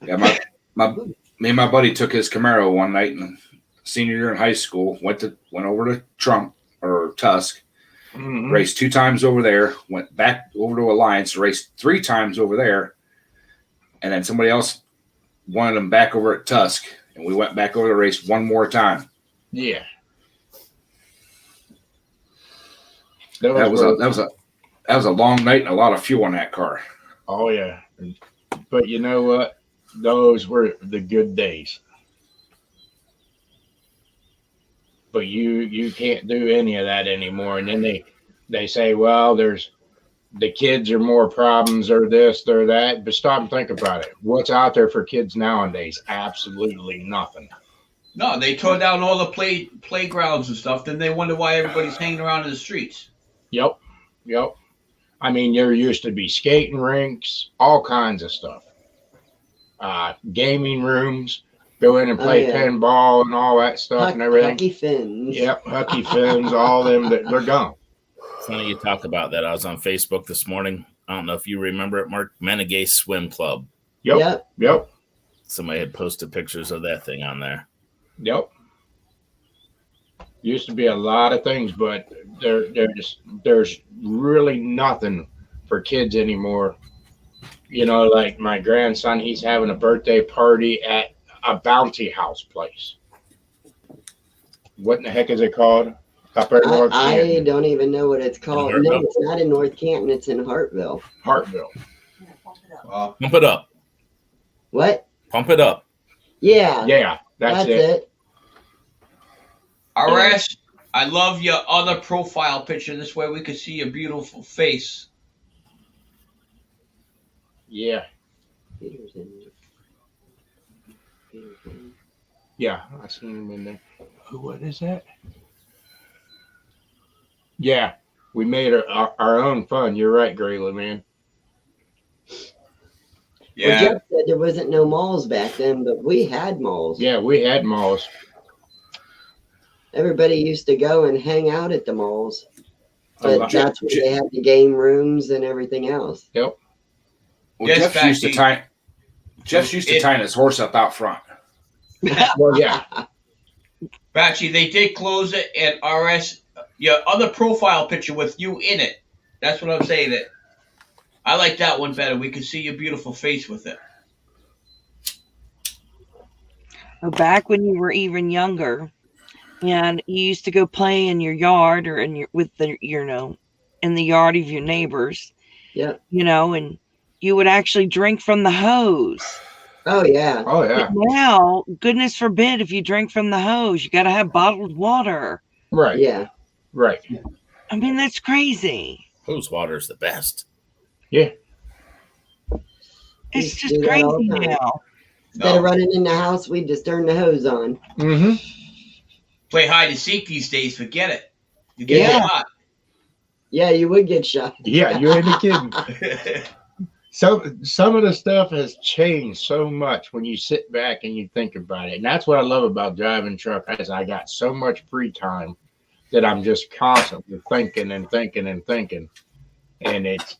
Yeah, me and my buddy took his Camaro one night in senior year in high school. Went over to Trump or Tusk, raced 2 times over there. Went back over to Alliance, raced 3 times over there, and then somebody else wanted them back over at Tusk, and we went back over the race one more time. Yeah. That was a long night and a lot of fuel in that car. Oh yeah, but you know what? Those were the good days. But you can't do any of that anymore. And then they say, well, there's the kids are more problems or this or that. But stop and think about it. What's out there for kids nowadays? Absolutely nothing. No, they tore down all the playgrounds and stuff. Then they wonder why everybody's hanging around in the streets. Yep. I mean, there used to be skating rinks, all kinds of stuff. Gaming rooms, go in and play pinball and all that stuff and everything. Hucky Fins. Yep, Hucky Fins, all them, they're gone. Funny you talk about that. I was on Facebook this morning. I don't know if you remember it, Mark. Menegay Swim Club. Yep. Somebody had posted pictures of that thing on there. Yep. Used to be a lot of things, but there's really nothing for kids anymore. You know, like my grandson, he's having a birthday party at a bounty house place. What in the heck is it called? Up there in North Canton. I don't even know what it's called. No, it's not in North Canton. It's in Hartville. Hartville. Pump it up. What? Pump it up. Yeah. Yeah, that's it. RS, I love your other profile picture. This way we can see your beautiful face. Yeah. Yeah, I seen him in there. What is that? Yeah, we made our own fun. You're right, Grayla, man. Well, Yeah. Jeff said there wasn't no malls back then, but we had malls. Yeah, we had malls. Everybody used to go and hang out at the malls. Oh, But that's where they had the game rooms and everything else. Yep. Well, Yes, Jeff's used to tying his horse up out front. Well, yeah. Batchy, they did close it, and RS, your other profile picture with you in it. That's what I'm saying. It. I like that one better. We can see your beautiful face with it. Back when you were even younger, and you used to go play in your yard or in your in the yard of your neighbors. Yeah. And you would actually drink from the hose. Oh yeah. Oh yeah. But now, goodness forbid, if you drink from the hose, you got to have bottled water. Right. Yeah. Right. I mean, that's crazy. Hose water's the best. Yeah. It's Used to just do that crazy all the time. now. Instead of running in the house, we just turn the hose on. Mm-hmm. Play hide and seek these days. Forget it. You get shot. Yeah, you would get shot. Yeah, you ain't kidding. Some of the stuff has changed so much when you sit back and you think about it. And that's what I love about driving truck, is I got so much free time that I'm just constantly thinking and thinking and thinking. And it's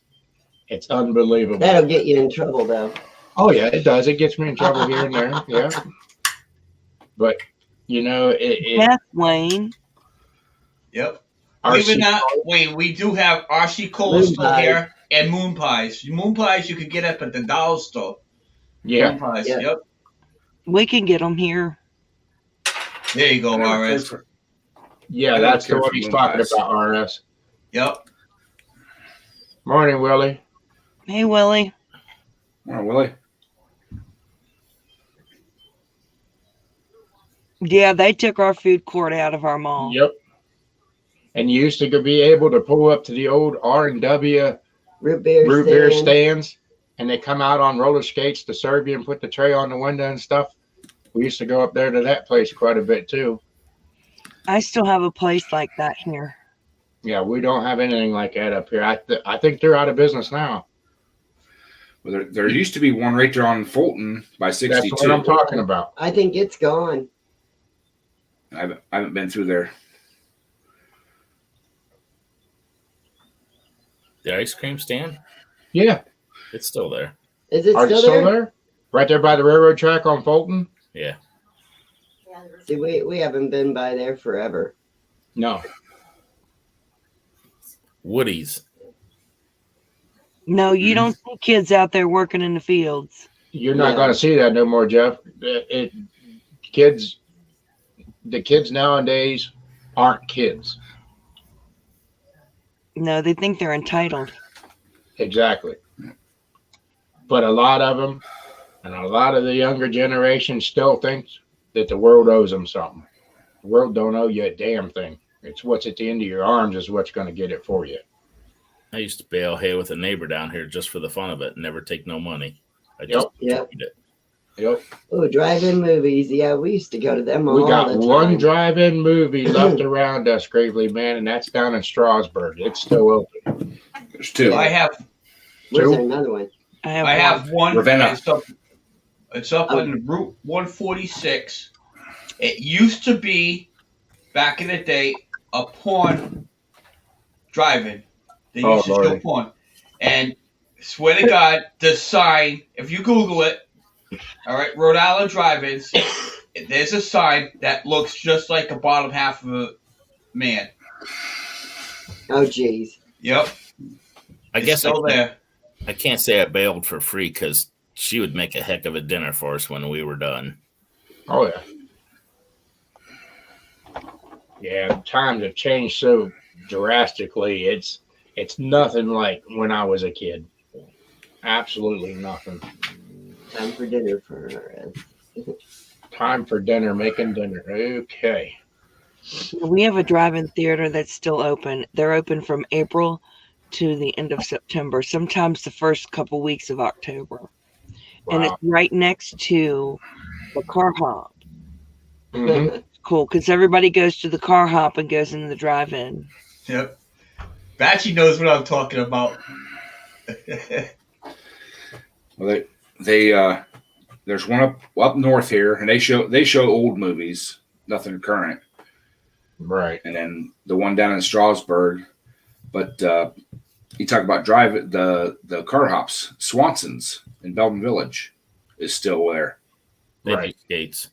unbelievable. That'll get you in trouble, though. Oh yeah, it does. It gets me in trouble here and there. Yeah. But Yes, Wayne. Yep. RC Even that, Wayne, we do have RC Cola Moon still pies. here and moon pies. Moon pies you could get up at the dollar store. Yeah. Moon pies. Yeah. Yep. We can get them here. There you go, RS. Yeah, that's the one he's talking about, RS. Yep. Morning, Willie. Hey, Willie. Oh, Willie. Yeah, they took our food court out of our mall. Yep. And you used to be able to pull up to the old R&W Root beer stand. stands, and they come out on roller skates to serve you and put the tray on the window and stuff. We used to go up there to that place quite a bit too. I still have a place like that here. Yeah, we don't have anything like that up here. I think they're out of business now. Well, there used to be one right there on Fulton by 62. That's what I'm talking about. I think it's gone. I haven't been through there. The ice cream stand? Yeah. It's still there. Is it Are you still there? Right there by the railroad track on Fulton? Yeah. See, we haven't been by there forever. No. Woody's. No, you don't see kids out there working in the fields. You're not Yeah. going to see that no more, Jeff. The kids nowadays aren't kids. No, they think they're entitled. Exactly. But a lot of them, and a lot of the younger generation still thinks that the world owes them something. The world don't owe you a damn thing. It's what's at the end of your arms is what's going to get it for you. I used to bale hay with a neighbor down here just for the fun of it and never take no money. I just Yep. enjoyed it. Yep. Oh, drive-in movies. Yeah, we used to go to them all We got the time. one drive-in movie left around us, Gravely, man, and that's down in Strasburg. It's still open. There's two. I have Where's Two? there another one? I have, I have one. Ravenna. It's up on Route 146. It used to be back in the day a porn drive-in. They Oh, used to show Lordy. porn. And swear to God, the sign, if you Google it, all right, Rhode Island drive-ins, there's a sign that looks just like the bottom half of a man. Oh, geez. Yep. I It's guess still there. I can't say I bailed for free because she would make a heck of a dinner for us when we were done. Oh, yeah. Yeah, times have changed so drastically. It's nothing like when I was a kid. Absolutely nothing. Time for dinner for her. Time for dinner, making dinner. Okay. we have a drive-in theater that's still open. They're open from April to the end of September, sometimes the first couple weeks of October. And it's Wow. right next to the car hop. Mhm. Cool, because everybody goes to the car hop and goes into the drive-in. Yep. Batchy knows what I'm talking about. Well, they there's one up north here, and they show old movies, nothing current. Right. And then the one down in Strasbourg, but you talk about the car hops. Swanson's in Belden Village is still there. They do Right. skates.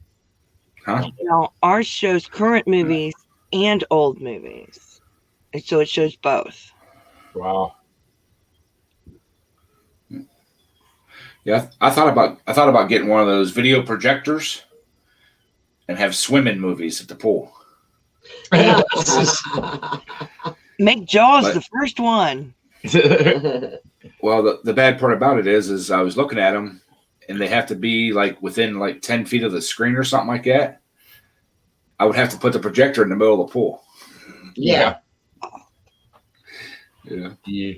Huh? Now, ours shows current movies and old movies. And so it shows both. Wow. Yeah, I thought about getting one of those video projectors and have swimming movies at the pool. Make Jaws But- the first one. Well, the bad part about it is I was looking at them, and they have to be like within like 10 feet of the screen or something like that. I would have to put the projector in the middle of the pool. Yeah. Yeah.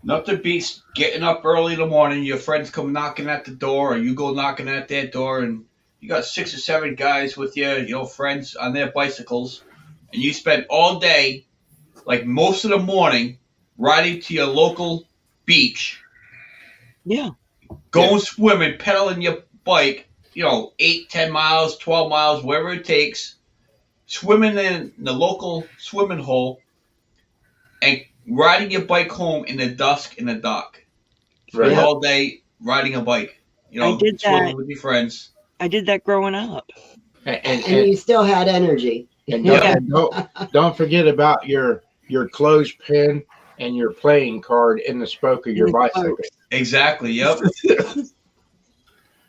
Nothing beats getting up early in the morning. Your friends come knocking at the door, or you go knocking at their door, and you got 6 or 7 guys with you, your friends on their bicycles, and you spend all day, like most of the morning, riding to your local beach, Yeah. going swimming, pedaling your bike, 8, 10 miles, 12 miles, wherever it takes, swimming in the local swimming hole, and riding your bike home in the dusk in the dark. Spend Right. all day riding a bike, I did swimming that. with your friends. I did that growing up. And And you still had energy. And Yeah. don't forget about your clothespin and your playing card in the spoke of your In the bicycle. Exactly, yep.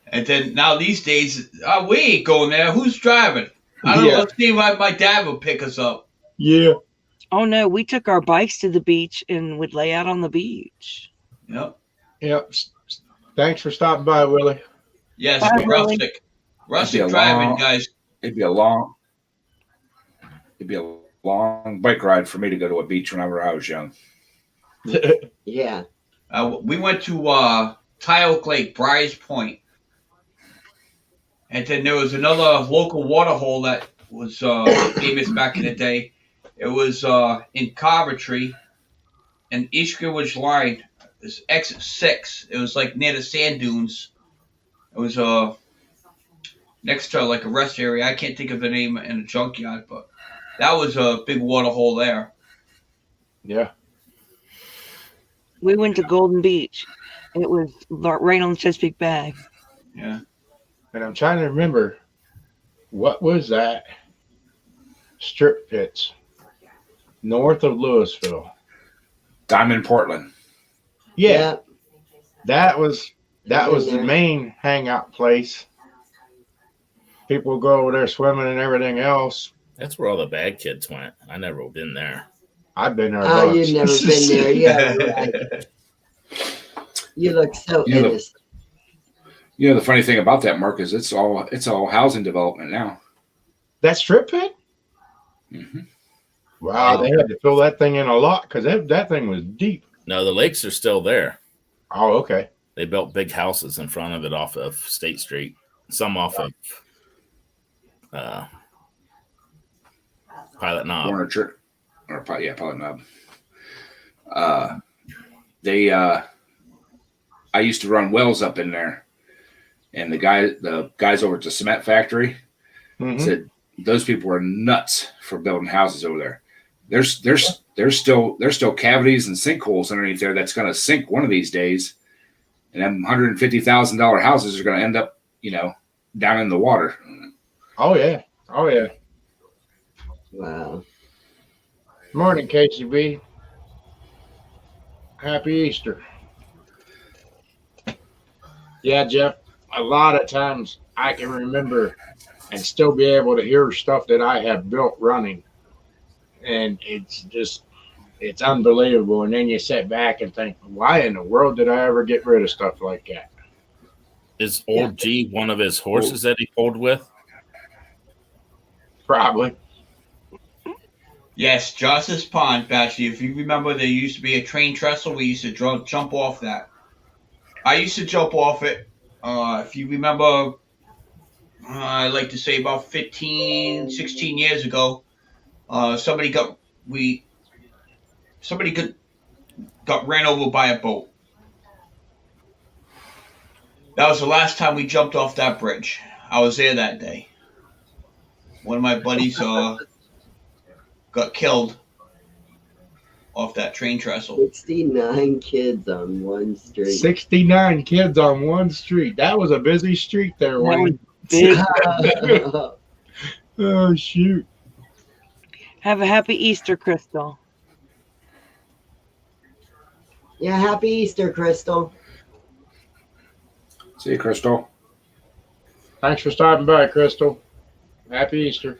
And then now these days, we ain't going there. Who's driving? I don't know. Yeah. Let's see if my dad will pick us up. Yeah. Oh no, we took our bikes to the beach and would lay out on the beach. Yep. Yep. Thanks for stopping by, Willie. Yes, Bye, Willie. rustic. That'd Rustic be a driving, long- guys. It'd be a long bike ride for me to go to a beach whenever I was young. Yeah. We went to Ty Oak Lake, Briars Point. And then there was another local water hole that was famous back in the day. It was in Coventry and East Greenwich Line. It's exit 6. It was like near the sand dunes. It was next to like a rest area. I can't think of the name in a junkyard, but that was a big water hole there. Yeah. We went to Golden Beach. It was right on the Chesapeake Bay. Yeah. And I'm trying to remember, what was that? Strip pits north of Louisville. Diamond Portland. Yeah, that was Been the there. main hangout place. People go over there swimming and everything else. That's where all the bad kids went. I never been there. I've been there. a Oh, bunch. you've never been there. Yeah, right. You look so You know- innocent. You know the funny thing about that, Mark, is it's all housing development now. That strip pit? Mm-hmm. Wow, they had to fill that thing in a lot because that thing was deep. No, the lakes are still there. Oh, okay. They built big houses in front of it off of State Street. Some off of Pilot Knob. Warner Church, Pilot Knob. I used to run wells up in there, and the guys over at the cement factory Mhm. said those people are nuts for building houses over there. There's still cavities and sinkholes underneath there that's going to sink one of these days, and them $150,000 houses are going to end up, down in the water. Oh yeah. Oh yeah. Wow. Morning, KCB. Happy Easter. Yeah, Jeff. A lot of times I can remember and still be able to hear stuff that I have built running, and it's unbelievable. And then you sit back and think, why in the world did I ever get rid of stuff like that? Is Old G one of his horses that he pulled with? Probably. Yes, Joss's Pond, Bashy. If you remember, there used to be a train trestle. We used to jump off that. I used to jump off it. If you remember, I like to say about 15, 16 years ago, somebody got ran over by a boat. That was the last time we jumped off that bridge. I was there that day. One of my buddies got killed off that train trestle. 69 kids on one street. 69 kids on one street. That was a busy street there, Wayne. Big. Oh, shoot. Have a happy Easter, Crystal. Yeah, happy Easter, Crystal. See you, Crystal. Thanks for stopping by, Crystal. Happy Easter.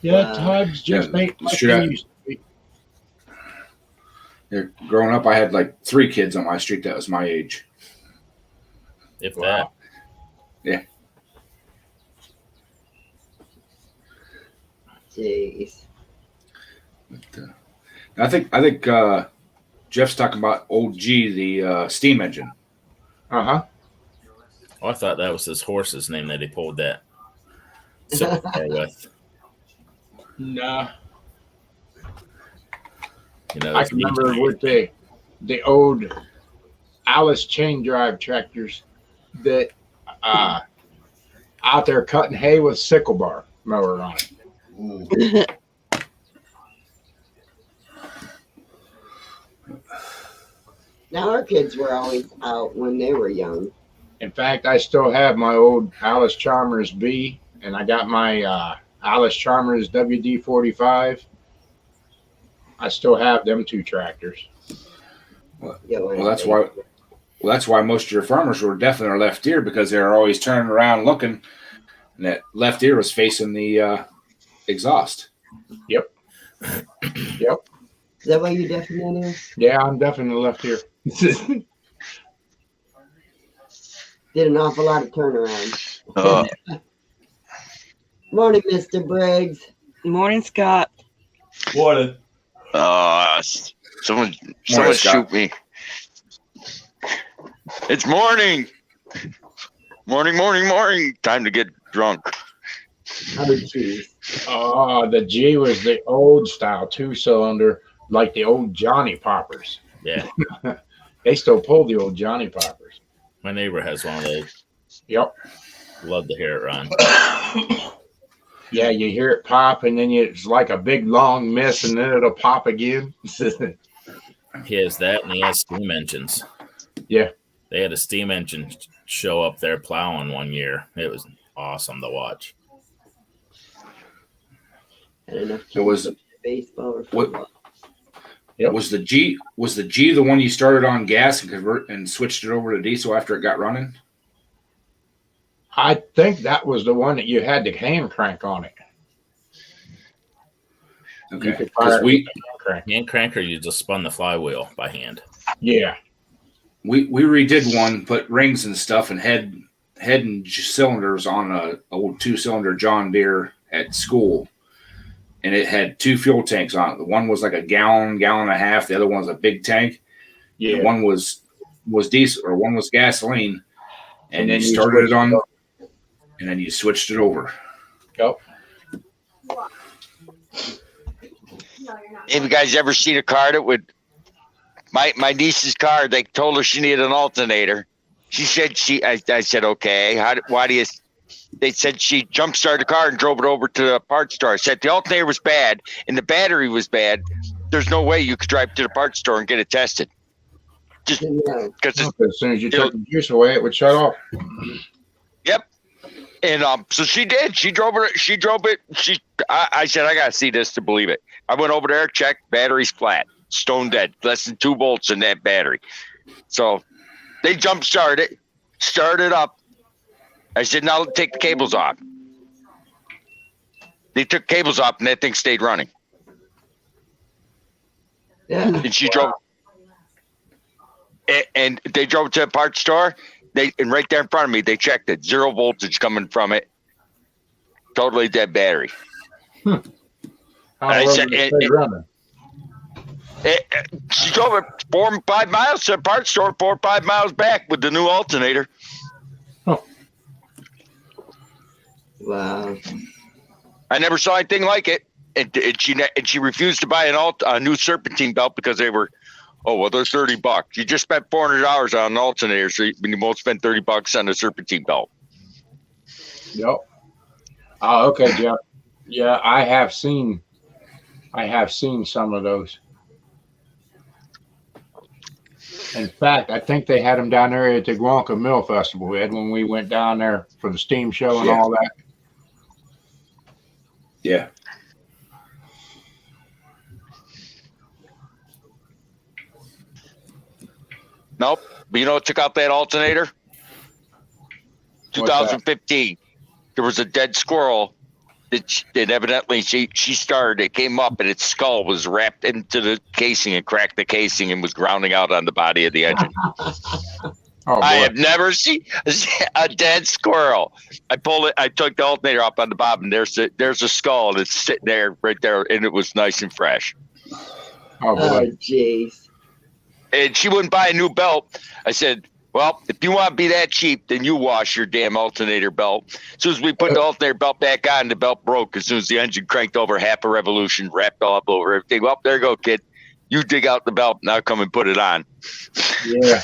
Yeah, times just Yeah, ain't like sure. they used to be. Yeah, growing up, I had like 3 kids on my street that was my age. If Wow. Yeah. Jeez. But, I think Jeff's talking about old G, the steam engine. Uh-huh. Oh, I thought that was his horse's name that he pulled that car with. Nah. You know, I it's can neat. remember with the old Alice chain drive tractors that out there cutting hay with sickle bar mower on it. Ooh. Now our kids were always out when they were young. In fact, I still have my old Alice Chalmers B, and I got my Alice Chalmers WD-45. I still have them 2 tractors. Well, that's why. Well, that's why most of your farmers were deaf in their left ear, because they were always turning around looking, and that left ear was facing the exhaust. Yep. Yep. Is that why you definitely? Yeah, I'm definitely left ear. Did an awful lot of turnaround. Uh, Morning, Mr. Briggs. Morning, Scott. Water. someone Scott. shoot me. It's morning. Morning. Time to get drunk. Oh, jeez. Oh, the G was the old style 2-cylinder, like the old Johnny Poppers. Yeah. They still pull the old Johnny Poppers. My neighbor has one of those. Yep. Love to hear it run. Yeah, you hear it pop, and then it's like a big long miss, and then it'll pop again. He has that, and he has steam engines. Yeah. They had a steam engine show up there plowing one year. It was awesome to watch. Had enough It was baseball or what? football. Yep. Was the G the one you started on gas and switched it over to diesel after it got running? I think that was the one that you had the hand crank on it. You Okay, could fire because we it with a hand crank. Hand cranker, you just spun the flywheel by hand. Yeah. we redid one, put rings and stuff, and head and cylinders on a old 2-cylinder John Deere at school, and it had 2 fuel tanks on it. The one was like a gallon and a half. The other one was a big tank. Yeah. And one was diesel, or one was gasoline, and then you you started it switched on, it and then you switched it over. Yep. Have you guys ever seen a car that would? My niece's car. They told her she needed an alternator. She said I said okay. Why do you? They said she jump started the car and drove it over to the parts store. I said the alternator was bad and the battery was bad. There's no way you could drive to the parts store and get it tested. Just because As soon as you took the juice away, it would shut off. Yep. And so she did. She drove it. I said, I gotta see this to believe it. I went over there, checked, battery's flat, stone dead, less than 2 volts in that battery. So they jump started it up. I said, now take the cables off. They took cables off and that thing stayed running. Yeah. And she drove, and they drove to the parts store. And right there in front of me, they checked it. 0 voltage coming from it. Totally dead battery. How I long said, did it stay running? She drove it 4 or 5 miles to the parts store, 4 or 5 miles back with the new alternator. Wow. I never saw anything like it. And she refused to buy a new serpentine belt because they were Oh, well, they're $30. You just spent $400 on an alternator, so you won't spend $30 on a serpentine belt. Yep. Oh, okay, Jeff. Yeah, I have seen some of those. In fact, I think they had them down there at the Guanca Mill Festival. We had when we went down there for the steam show and all that. Yeah. Nope. But you know what took out that alternator? 2015. There was a dead squirrel that evidently she started. It came up and its skull was wrapped into the casing and cracked the casing and was grounding out on the body of the engine. I have never seen a dead squirrel. I pulled it. I took the alternator up on the bottom. There's a skull and it's sitting there right there, and it was nice and fresh. Oh boy, jeez. And she wouldn't buy a new belt. I said, well, if you want to be that cheap, then you wash your damn alternator belt. As soon as we put the alternator belt back on, the belt broke. As soon as the engine cranked over half a revolution, wrapped all up over everything. Well, there you go, kid. You dig out the belt. Now come and put it on. Yeah.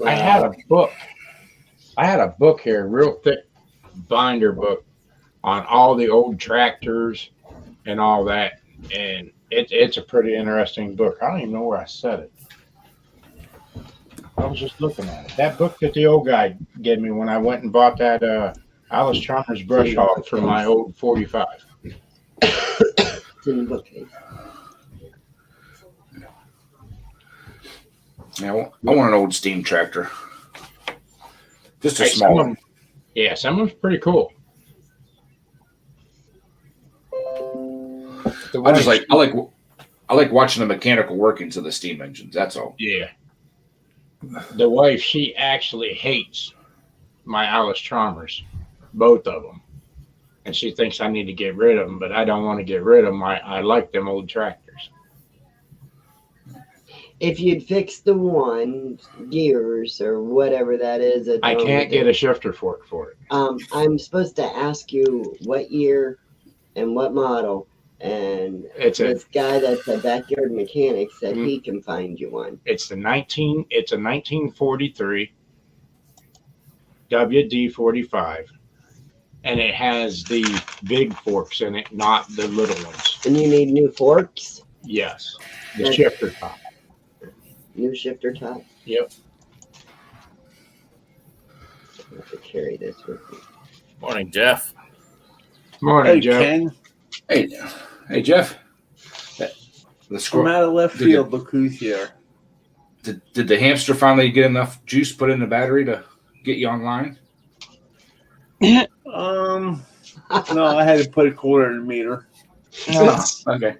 I had a book. I had a book here, real thick binder book on all the old tractors and all that. And it's a pretty interesting book. I don't even know where I set it. I was just looking at it. That book that the old guy gave me when I went and bought that Alice Chalmers brush hog for my old 45. It's in the bookcase. Yeah, I want an old steam tractor. Just a Hey, small one. Yeah, some of them's pretty cool. I like watching the mechanical workings of the steam engines. That's all. Yeah. The wife, she actually hates my Alice Chalmers, both of them. And she thinks I need to get rid of them, but I don't want to get rid of them. I like them old tractors. If you'd fix the one gears or whatever that is, I can't get a shifter fork for it. I'm supposed to ask you what year and what model, and this guy that's a backyard mechanic said he can find you one. It's a 1943 WD-45, and it has the big forks in it, not the little ones. And you need new forks? Yes, the shifter top. New shifter top? Yep. I have to carry this with me. Morning, Jeff. Morning, Hey, Jeff. Ken. Hey, Jeff. From out of left field, look who's here. Did the hamster finally get enough juice put in the battery to get you online? No, I had to put a quarter in the meter. Oh, okay.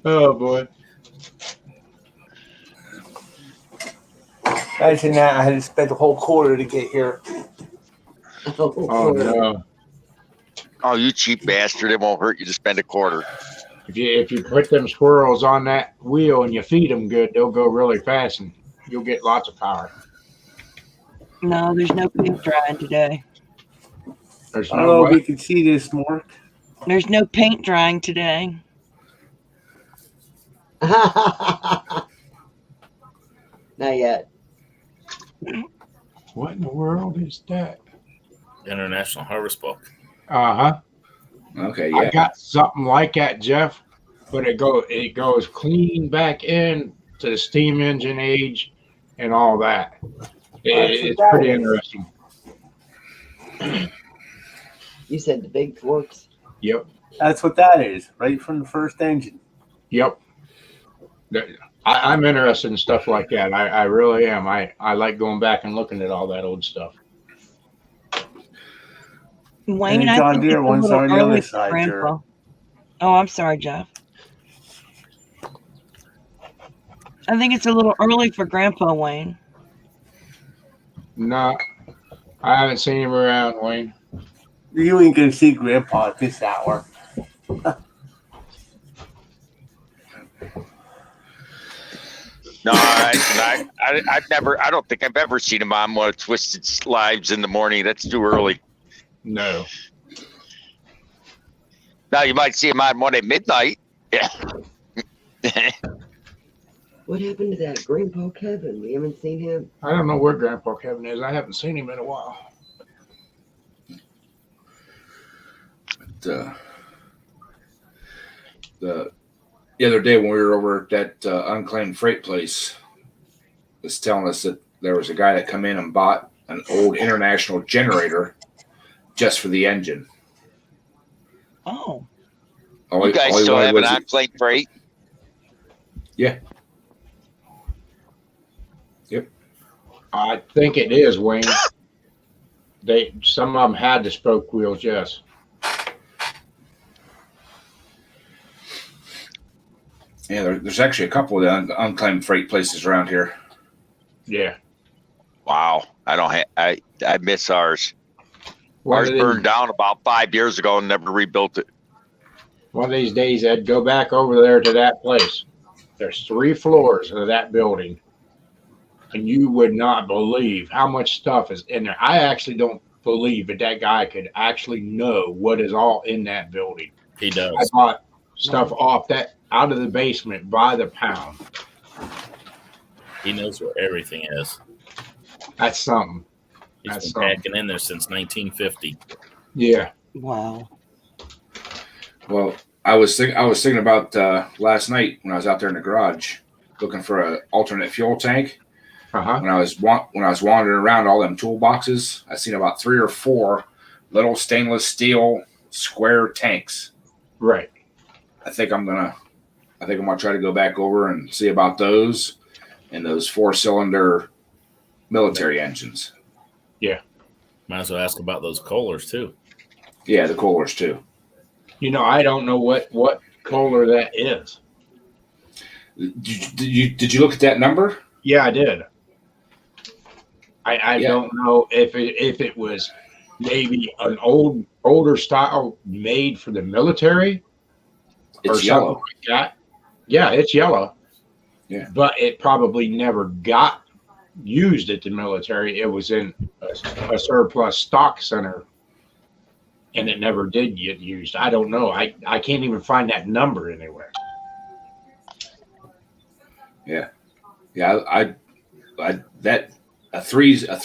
Oh boy. Imagine that. I had to spend a whole quarter to get here. Oh no. Oh, you cheap bastard. It won't hurt you to spend a quarter. If you put them squirrels on that wheel and you feed them good, they'll go really fast and you'll get lots of power. No, there's no paint drying today. There's I don't know if you can see this, Mark. There's no paint drying today. Not yet. What in the world is that? International Harvest Book. Uh-huh. Okay, I got something like that, Jeff, but it goes clean back in to the steam engine age and all that. It's pretty interesting. You said the big forks? Yep. That's what that is, right from the first engine. Yep. I'm interested in stuff like that. I really am. I like going back and looking at all that old stuff. Wayne, And I John think Deere it's a one's little on the other early for side, Grandpa. Oh, I'm sorry, Jeff. I think it's a little early for Grandpa, Wayne. No, I haven't seen him around, Wayne. You ain't gonna see Grandpa at this hour. No, I've never. I don't think I've ever seen him on one of Twisted Lives in the morning. That's too early. No. Now you might see him on one at midnight. Yeah. What happened to that Grandpa Kevin? We haven't seen him. I don't know where Grandpa Kevin is. I haven't seen him in a while. But, the other day when we were over at that unclaimed freight place, was telling us that there was a guy that come in and bought an old International generator just for the engine. Oh. You guys still have an unclaimed freight? Yeah. Yep. I think it is, Wayne. Some of them had the spoke wheels, yes. Yeah, there's actually a couple of the unclaimed freight places around here. Yeah. Wow. I miss ours. Ours burned down about 5 years ago and never rebuilt it. One of these days, Ed, go back over there to that place. There's 3 floors of that building. And you would not believe how much stuff is in there. I actually don't believe that guy could actually know what is all in that building. He does. I bought stuff out of the basement by the pound. He knows where everything is. That's something. He's been packing in there since 1950. Yeah. Wow. Well, I was thinking about last night when I was out there in the garage looking for an alternate fuel tank. Uh-huh. When I was wandering around all them toolboxes, I seen about 3 or 4 little stainless steel square tanks. Right. I think I'm gonna try to go back over and see about those and those 4-cylinder military engines. Yeah. Might as well ask about those Kohlers too. Yeah, the Kohlers too. You know, I don't know what Kohler that is. Did you look at that number? Yeah, I did. I don't know if it was maybe an older style made for the military. It's yellow. Like that. Yeah, it's yellow. Yeah. But it probably never got used at the military. It was in a surplus stock center, and it never did get used. I don't know. I can't even find that number anywhere. Yeah. Yeah, that a 30, that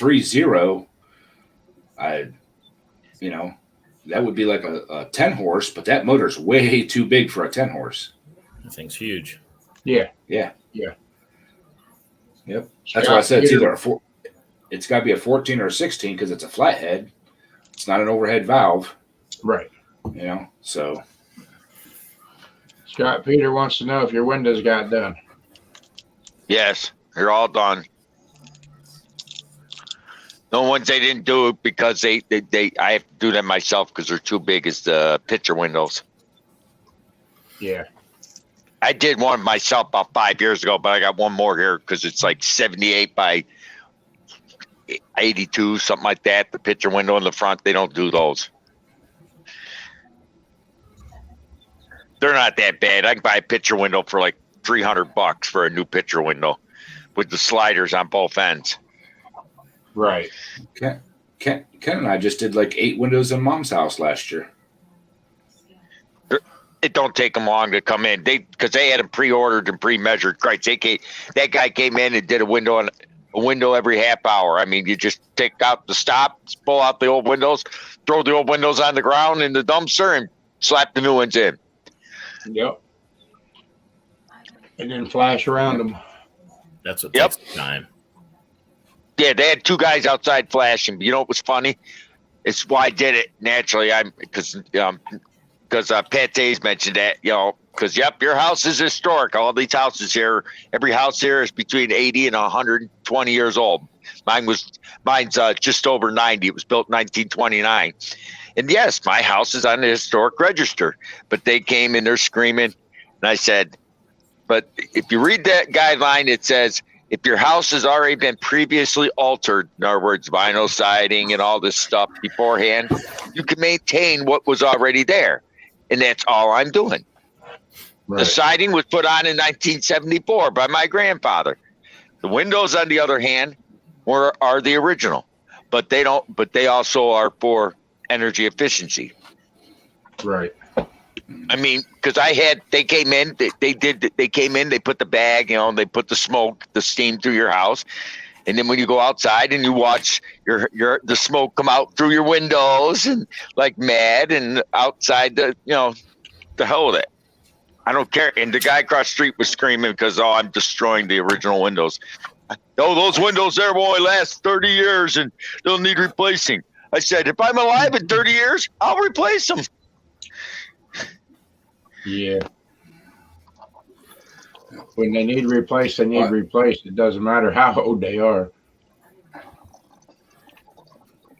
would be like a 10 horse, but that motor's way too big for a 10 horse. That thing's huge. Yeah. Yeah. Yeah. Yep. That's why I said it's either it's got to be a 14 or a 16 because it's a flathead. It's not an overhead valve. Right. So. Scott Peter wants to know if your windows got done. Yes, they're all done. The ones they didn't do it because I have to do them myself because they're too big as the picture windows. Yeah. I did one myself about 5 years ago, but I got one more here because it's like 78 by 82, something like that. The picture window in the front, they don't do those. They're not that bad. I can buy a picture window for like $300 for a new picture window with the sliders on both ends. Right. Ken and I just did like 8 windows in Mom's house last year. It don't take them long to come in. Because they had them pre-ordered and pre-measured. Right? That guy came in and did a window every half hour. I mean, you just take out the stops, pull out the old windows, throw the old windows on the ground in the dumpster, and slap the new ones in. Yep. And then flash around them. That's what takes time. Yeah, they had 2 guys outside flashing. You know what was funny? It's why I did it naturally. Because Pat Tays mentioned that, because your house is historic. All these houses here, every house here is between 80 and 120 years old. Mine's just over 90. It was built in 1929. And yes, my house is on the historic register. But they came in there screaming, and I said, but if you read that guideline, it says, if your house has already been previously altered, in other words, vinyl siding and all this stuff beforehand, you can maintain what was already there. And that's all I'm doing. Right. The siding was put on in 1974 by my grandfather. The windows, on the other hand, are the original, but they also are for energy efficiency. Right. I mean, because they came in, they came in, they put the bag, they put the smoke, the steam through your house. And then when you go outside and you watch the smoke come out through your windows and like mad and outside the hell with it. I don't care. And the guy across the street was screaming because, I'm destroying the original windows. Those windows there will only last 30 years and they'll need replacing. I said, if I'm alive in 30 years, I'll replace them. Yeah. When they need replaced, they need replaced. It doesn't matter how old they are.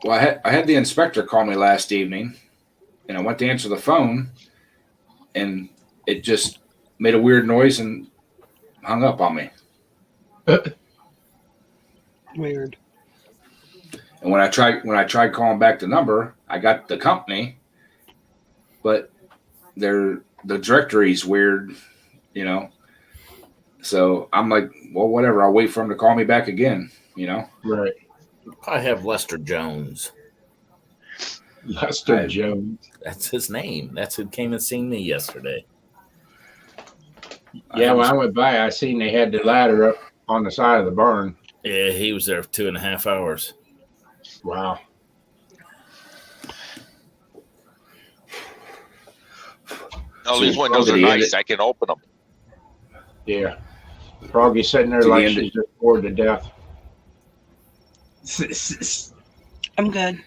Well, I had the inspector call me last evening, and I went to answer the phone, and it just made a weird noise and hung up on me. Weird. And when I tried calling back the number, I got the company, but the directory's weird, So I'm like, well, whatever. I'll wait for him to call me back again, Right. I have Lester Jones. Lester Jones. That's his name. That's who came and seen me yesterday. Yeah, when I went by, I seen they had the ladder up on the side of the barn. Yeah, he was there for 2.5 hours. Wow. No, these windows are nice. I can open them. Yeah. Froggy's sitting there like she's just bored to death. I'm good.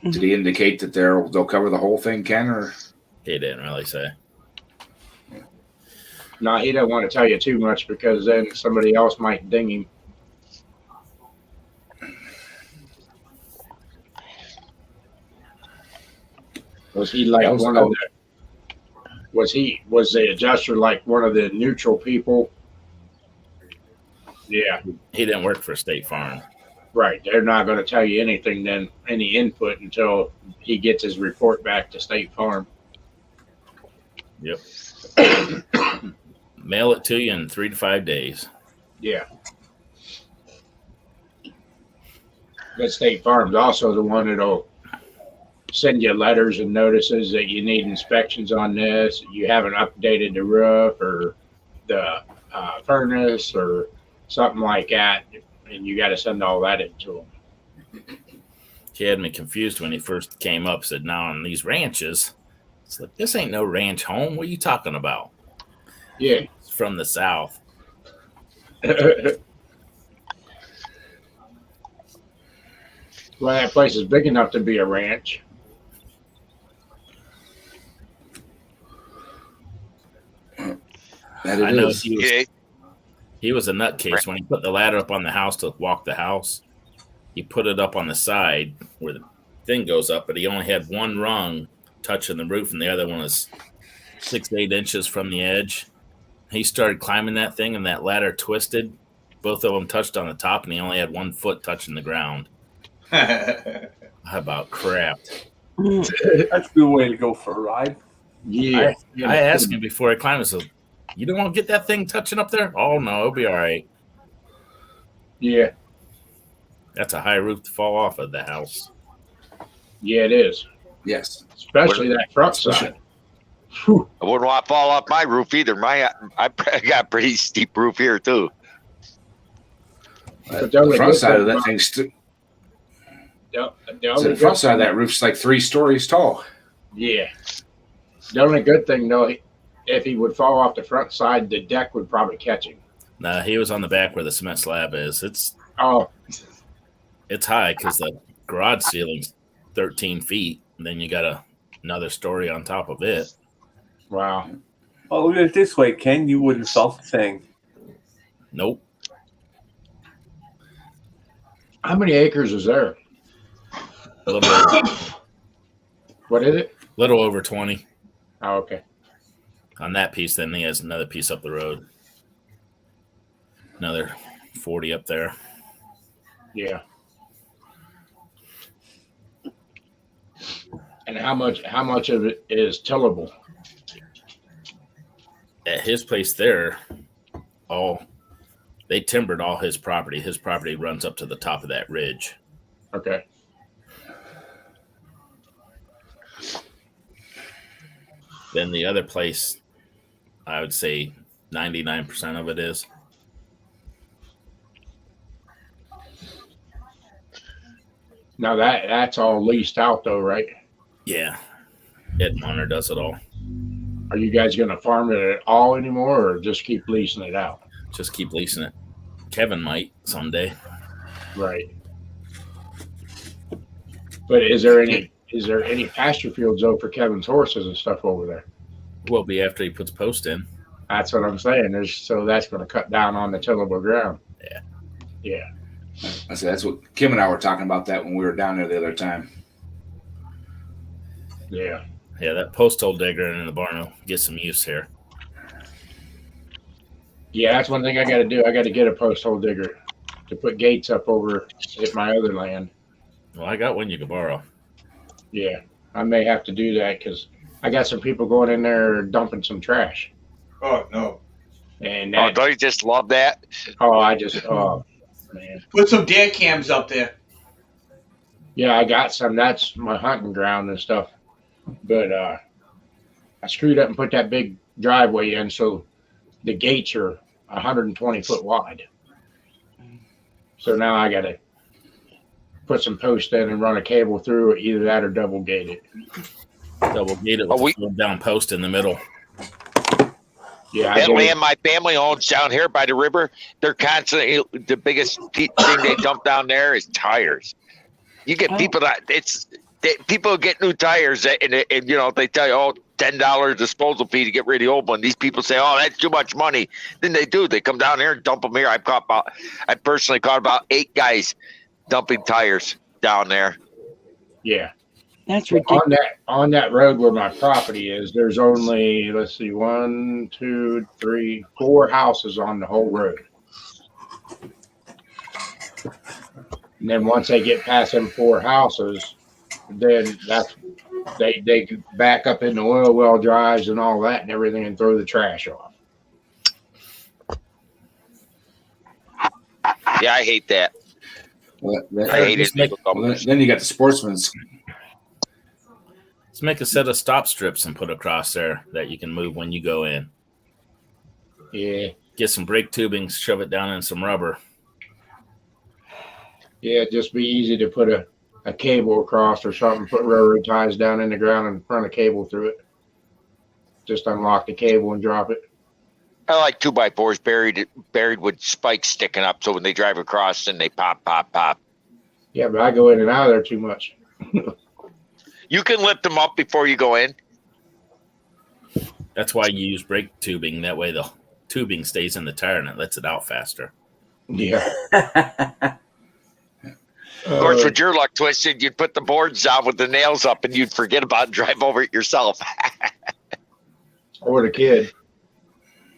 Did he indicate that they'll cover the whole thing, Ken? Or he didn't really say. No, he doesn't want to tell you too much because then somebody else might ding him. Was he like one of the? Was the adjuster like one of the neutral people? Yeah. He didn't work for State Farm. Right. They're not going to tell you anything then, any input until he gets his report back to State Farm. Yep. Mail it to you in 3 to 5 days. Yeah. But State Farm's also the one that'll send you letters and notices that you need inspections on this. You haven't updated the roof or the furnace or something like that, and you got to send all that into them. He had me confused when he first came up. Said, "Now on these ranches, it's like this ain't no ranch home. What are you talking about?" Yeah, it's from the South. Well, that place is big enough to be a ranch. I know he was a nutcase when he put the ladder up on the house to walk the house. He put it up on the side where the thing goes up, but he only had one rung touching the roof, and the other one was 6 to 8 inches from the edge. He started climbing that thing, and that ladder twisted. Both of them touched on the top, and he only had 1 foot touching the ground. How about crap? That's a good way to go for a ride. Yeah. I asked him before I climbed, I said, "You don't want to get that thing touching up there?" "Oh, no, it'll be all right." Yeah. That's a high roof to fall off of the house. Yeah, it is. Yes. Especially that front side. I wouldn't want to fall off my roof either. I got a pretty steep roof here, too. The front side of that thing's the front side of that roof's like 3 stories tall. Yeah. The only good thing, though, if he would fall off the front side, the deck would probably catch him. Nah, he was on the back where the cement slab is. It's high because the garage ceiling's 13 feet. And then you got another story on top of it. Wow. Oh, look at it this way, Ken. You wouldn't solve the thing. Nope. How many acres is there? A little over, what is it? little over 20 Oh, okay. on that piece. Then he has another piece up the road. Another 40 up there. Yeah. And how much of it is tillable? At his place there, they timbered all his property. His property runs up to the top of that ridge. Okay. Then the other place, I would say 99% of it is. Now that's all leased out though, right? Yeah. Ed Monner does it all. Are you guys going to farm it at all anymore, or just keep leasing it out? Just keep leasing it. Kevin might someday. Right. But is there any pasture fields though for Kevin's horses and stuff over there? Will be after he puts post in. That's what I'm saying. So that's going to cut down on the tillable ground. Yeah. Yeah. I said that's what Kim and I were talking about that when we were down there the other time. Yeah. Yeah, that post hole digger in the barn will get some use here. Yeah, that's one thing I got to do. I got to get a post hole digger to put gates up over at my other land. Well, I got one you can borrow. Yeah, I may have to do that because I got some people going in there dumping some trash. Oh no! And don't you just love that? Oh man! Put some deer cams up there. Yeah, I got some. That's my hunting ground and stuff. But I screwed up and put that big driveway in, so the gates are 120 foot wide. So now I got to put some posts in and run a cable through it, either that or double gate it. Double gate it with a fold down post in the middle. Yeah, that land my family owns down here by the river, they're constantly, the biggest thing they dump down there is tires. You get people people get new tires and you know, they tell you, $10 disposal fee to get rid of the old one. These people say, that's too much money. Then they do. They come down here and dump them here. I personally caught about 8 guys dumping tires down there. Yeah. That's ridiculous. On that road where my property is, there's only, 1, 2, 3, 4 houses on the whole road. And then once they get past them 4 houses, then they back up into oil well drives and all that and everything and throw the trash off. Yeah, I hate that. I hate it. Then you got the sportsman's. Let's make a set of stop strips and put across there that you can move when you go in. Yeah. Get some brake tubing, shove it down in some rubber. Yeah, it'd just be easy to put a cable across or something, put railroad ties down in the ground and run a cable through it. Just unlock the cable and drop it. I like 2x4s buried with spikes sticking up, so when they drive across, then they pop. Yeah, but I go in and out of there too much. You can lift them up before you go in. That's why you use brake tubing. That way the tubing stays in the tire and it lets it out faster. Yeah. Of course, with your luck twisted, you'd put the boards down with the nails up and you'd forget about it and drive over it yourself. Or the kid.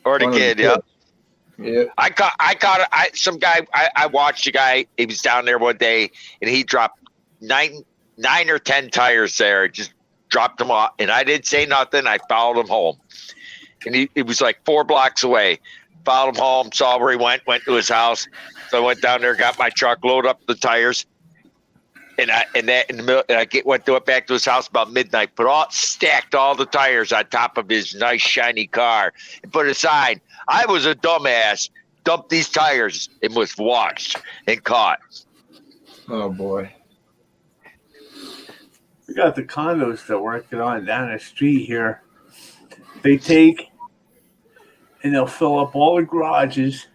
Yep. Yeah. I watched a guy, he was down there one day and he dropped 9 or 10 tires there, just dropped them off. And I didn't say nothing. I followed him home. And it was like 4 blocks away. Followed him home, saw where he went to his house. So I went down there, got my truck, loaded up the tires. And I went back to his house about midnight, stacked all the tires on top of his nice shiny car and put a sign. I was a dumbass, dumped these tires and was watched and caught. Oh boy. We got the condos that working on down the street here. They take and they'll fill up all the garages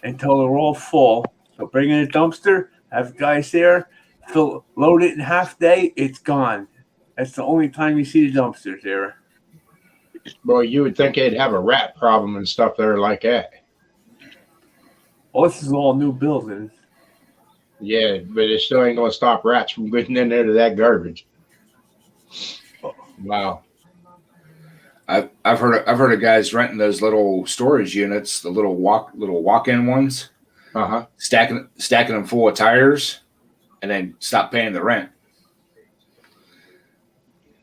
until they're all full. They'll bring in a dumpster, have guys there, load it in half day, it's gone. That's the only time you see the dumpsters there. Boy, you would think they'd have a rat problem and stuff there like that. Well, this is all new buildings. Yeah, but it still ain't gonna stop rats from getting in there to that garbage. Wow. I've heard of guys renting those little storage units, the little walk-in ones. Stacking them full of tires, and then stop paying the rent.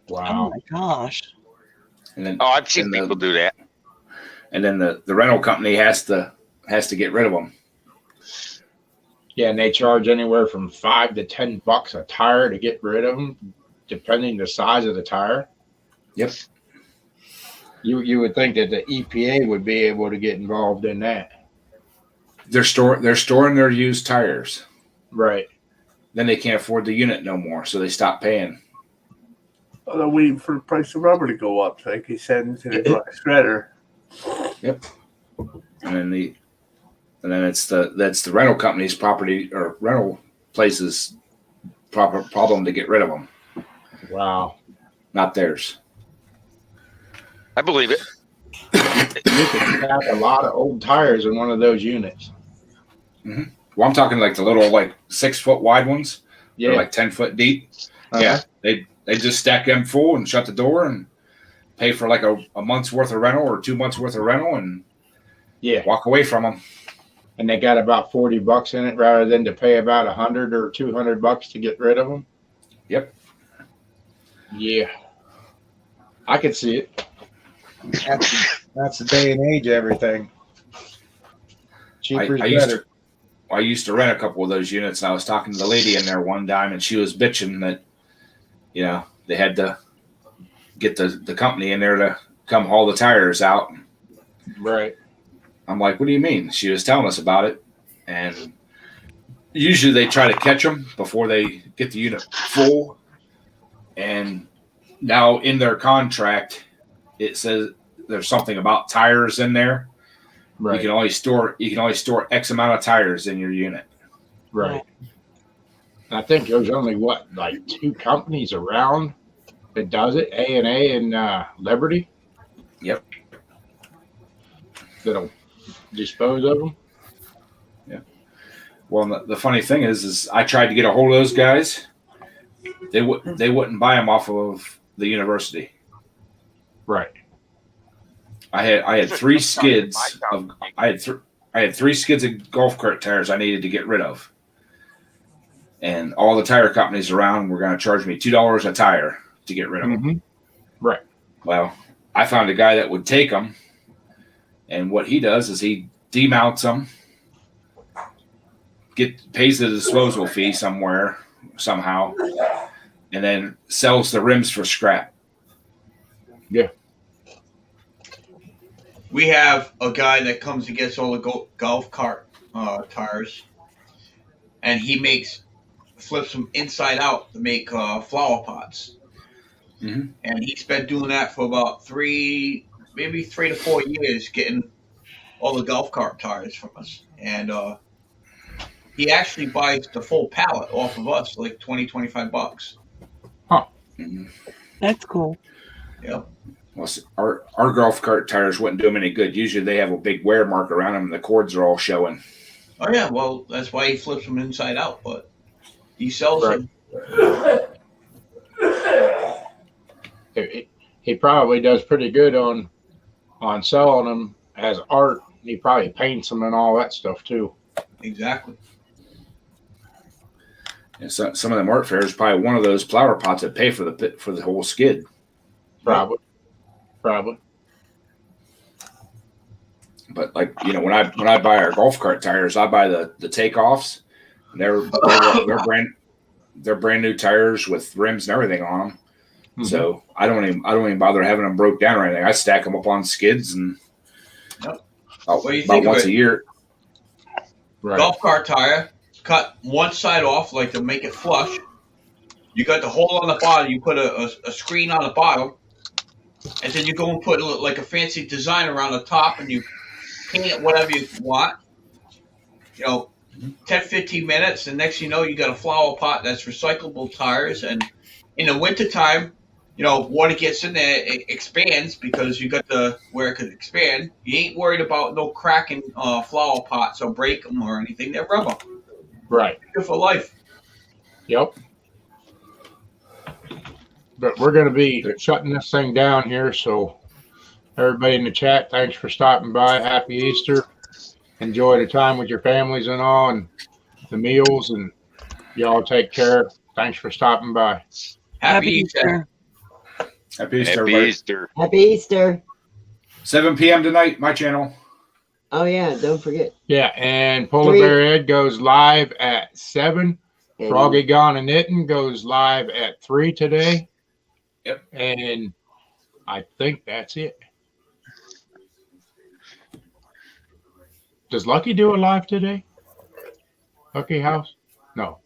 Wow. Oh my gosh. And then I've seen people do that. And then the rental company has to get rid of them. Yeah, and they charge anywhere from $5 to $10 a tire to get rid of them, depending the size of the tire. Yep. You would think that the EPA would be able to get involved in that. They're storing their used tires. Right. Then they can't afford the unit no more, so they stop paying. Well, they're waiting for the price of rubber to go up, so they can send it to the shredder. Yep. And then that's the rental company's property or rental place's proper problem to get rid of them. Wow. Not theirs. I believe it. You could pack a lot of old tires in one of those units. Mm-hmm. Well, I'm talking like the little 6 foot wide ones. Yeah. They're 10 foot deep. Uh-huh. Yeah. They just stack them full and shut the door and pay for a month's worth of rental or 2 months worth of rental and walk away from them. And they got about $40 in it rather than to pay about $100 or $200 to get rid of them. Yep. Yeah. I could see it. That's the day and age of everything. Cheaper is better. I used to rent a couple of those units, and I was talking to the lady in there one time, and she was bitching that, they had to get the company in there to come haul the tires out. Right. I'm like, what do you mean? She was telling us about it, and usually they try to catch them before they get the unit full. And now in their contract, it says there's something about tires in there. Right. You can only store X amount of tires in your unit. Right. I think there's only 2 companies around that does it, A&A and Liberty. Yep. That'll dispose of them. Yeah. Well, the funny thing is I tried to get a hold of those guys. They wouldn't buy them off of the university. Right. I had 3 skids of I had 3 skids of golf cart tires I needed to get rid of. And all the tire companies around were going to charge me $2 a tire to get rid of them. Right. Well, I found a guy that would take them, and what he does is he demounts them, pays the disposal fee somehow, and then sells the rims for scrap. Yeah. We have a guy that comes and gets all the golf cart tires, and he flips them inside out to make flower pots. Mm-hmm. And he's been doing that for about 3 to 4 years, getting all the golf cart tires from us. And he actually buys the full pallet off of us, like $20-$25. Huh. Mm-hmm. That's cool. Yep. Well, our golf cart tires wouldn't do them any good. Usually they have a big wear mark around them and the cords are all showing. Oh, yeah. Well, that's why he flips them inside out, but he sells them. He probably does pretty good on selling them as art. He probably paints them and all that stuff too. Exactly. And so, some of them art fairs, probably one of those flower pots that pay for the whole skid. Probably. But when I buy our golf cart tires, I buy the takeoffs. They're brand new tires with rims and everything on them. Mm-hmm. So I don't even bother having them broke down or anything. I stack them up on skids and about once a year. Right. Golf cart tire, cut one side off to make it flush. You got the hole on the bottom. You put a screen on the bottom, and then you go and put a fancy design around the top, and you paint it whatever you want. 10-15 minutes, and next you know, you got a flower pot that's recyclable tires. And in the wintertime, water gets in there, it expands because you got where it could expand. You ain't worried about no cracking flower pots or break them or anything. They're rubber. Right. Good for life. Yep. But we're going to be shutting this thing down here, so everybody in the chat, thanks for stopping by. Happy Easter. Enjoy the time with your families and all, and the meals, and y'all take care. Thanks for stopping by. Happy Easter. Happy Easter. Happy Easter. Happy Easter. 7 p.m. tonight, my channel. Oh, yeah, don't forget. Yeah, and Polar Bear Ed goes live at 7. Froggy Gone and Knitting goes live at 3 today. Yep. And I think that's it. Does Lucky do a live today? Lucky House? No.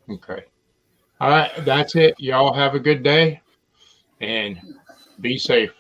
Okay. All right. That's it. Y'all have a good day and be safe.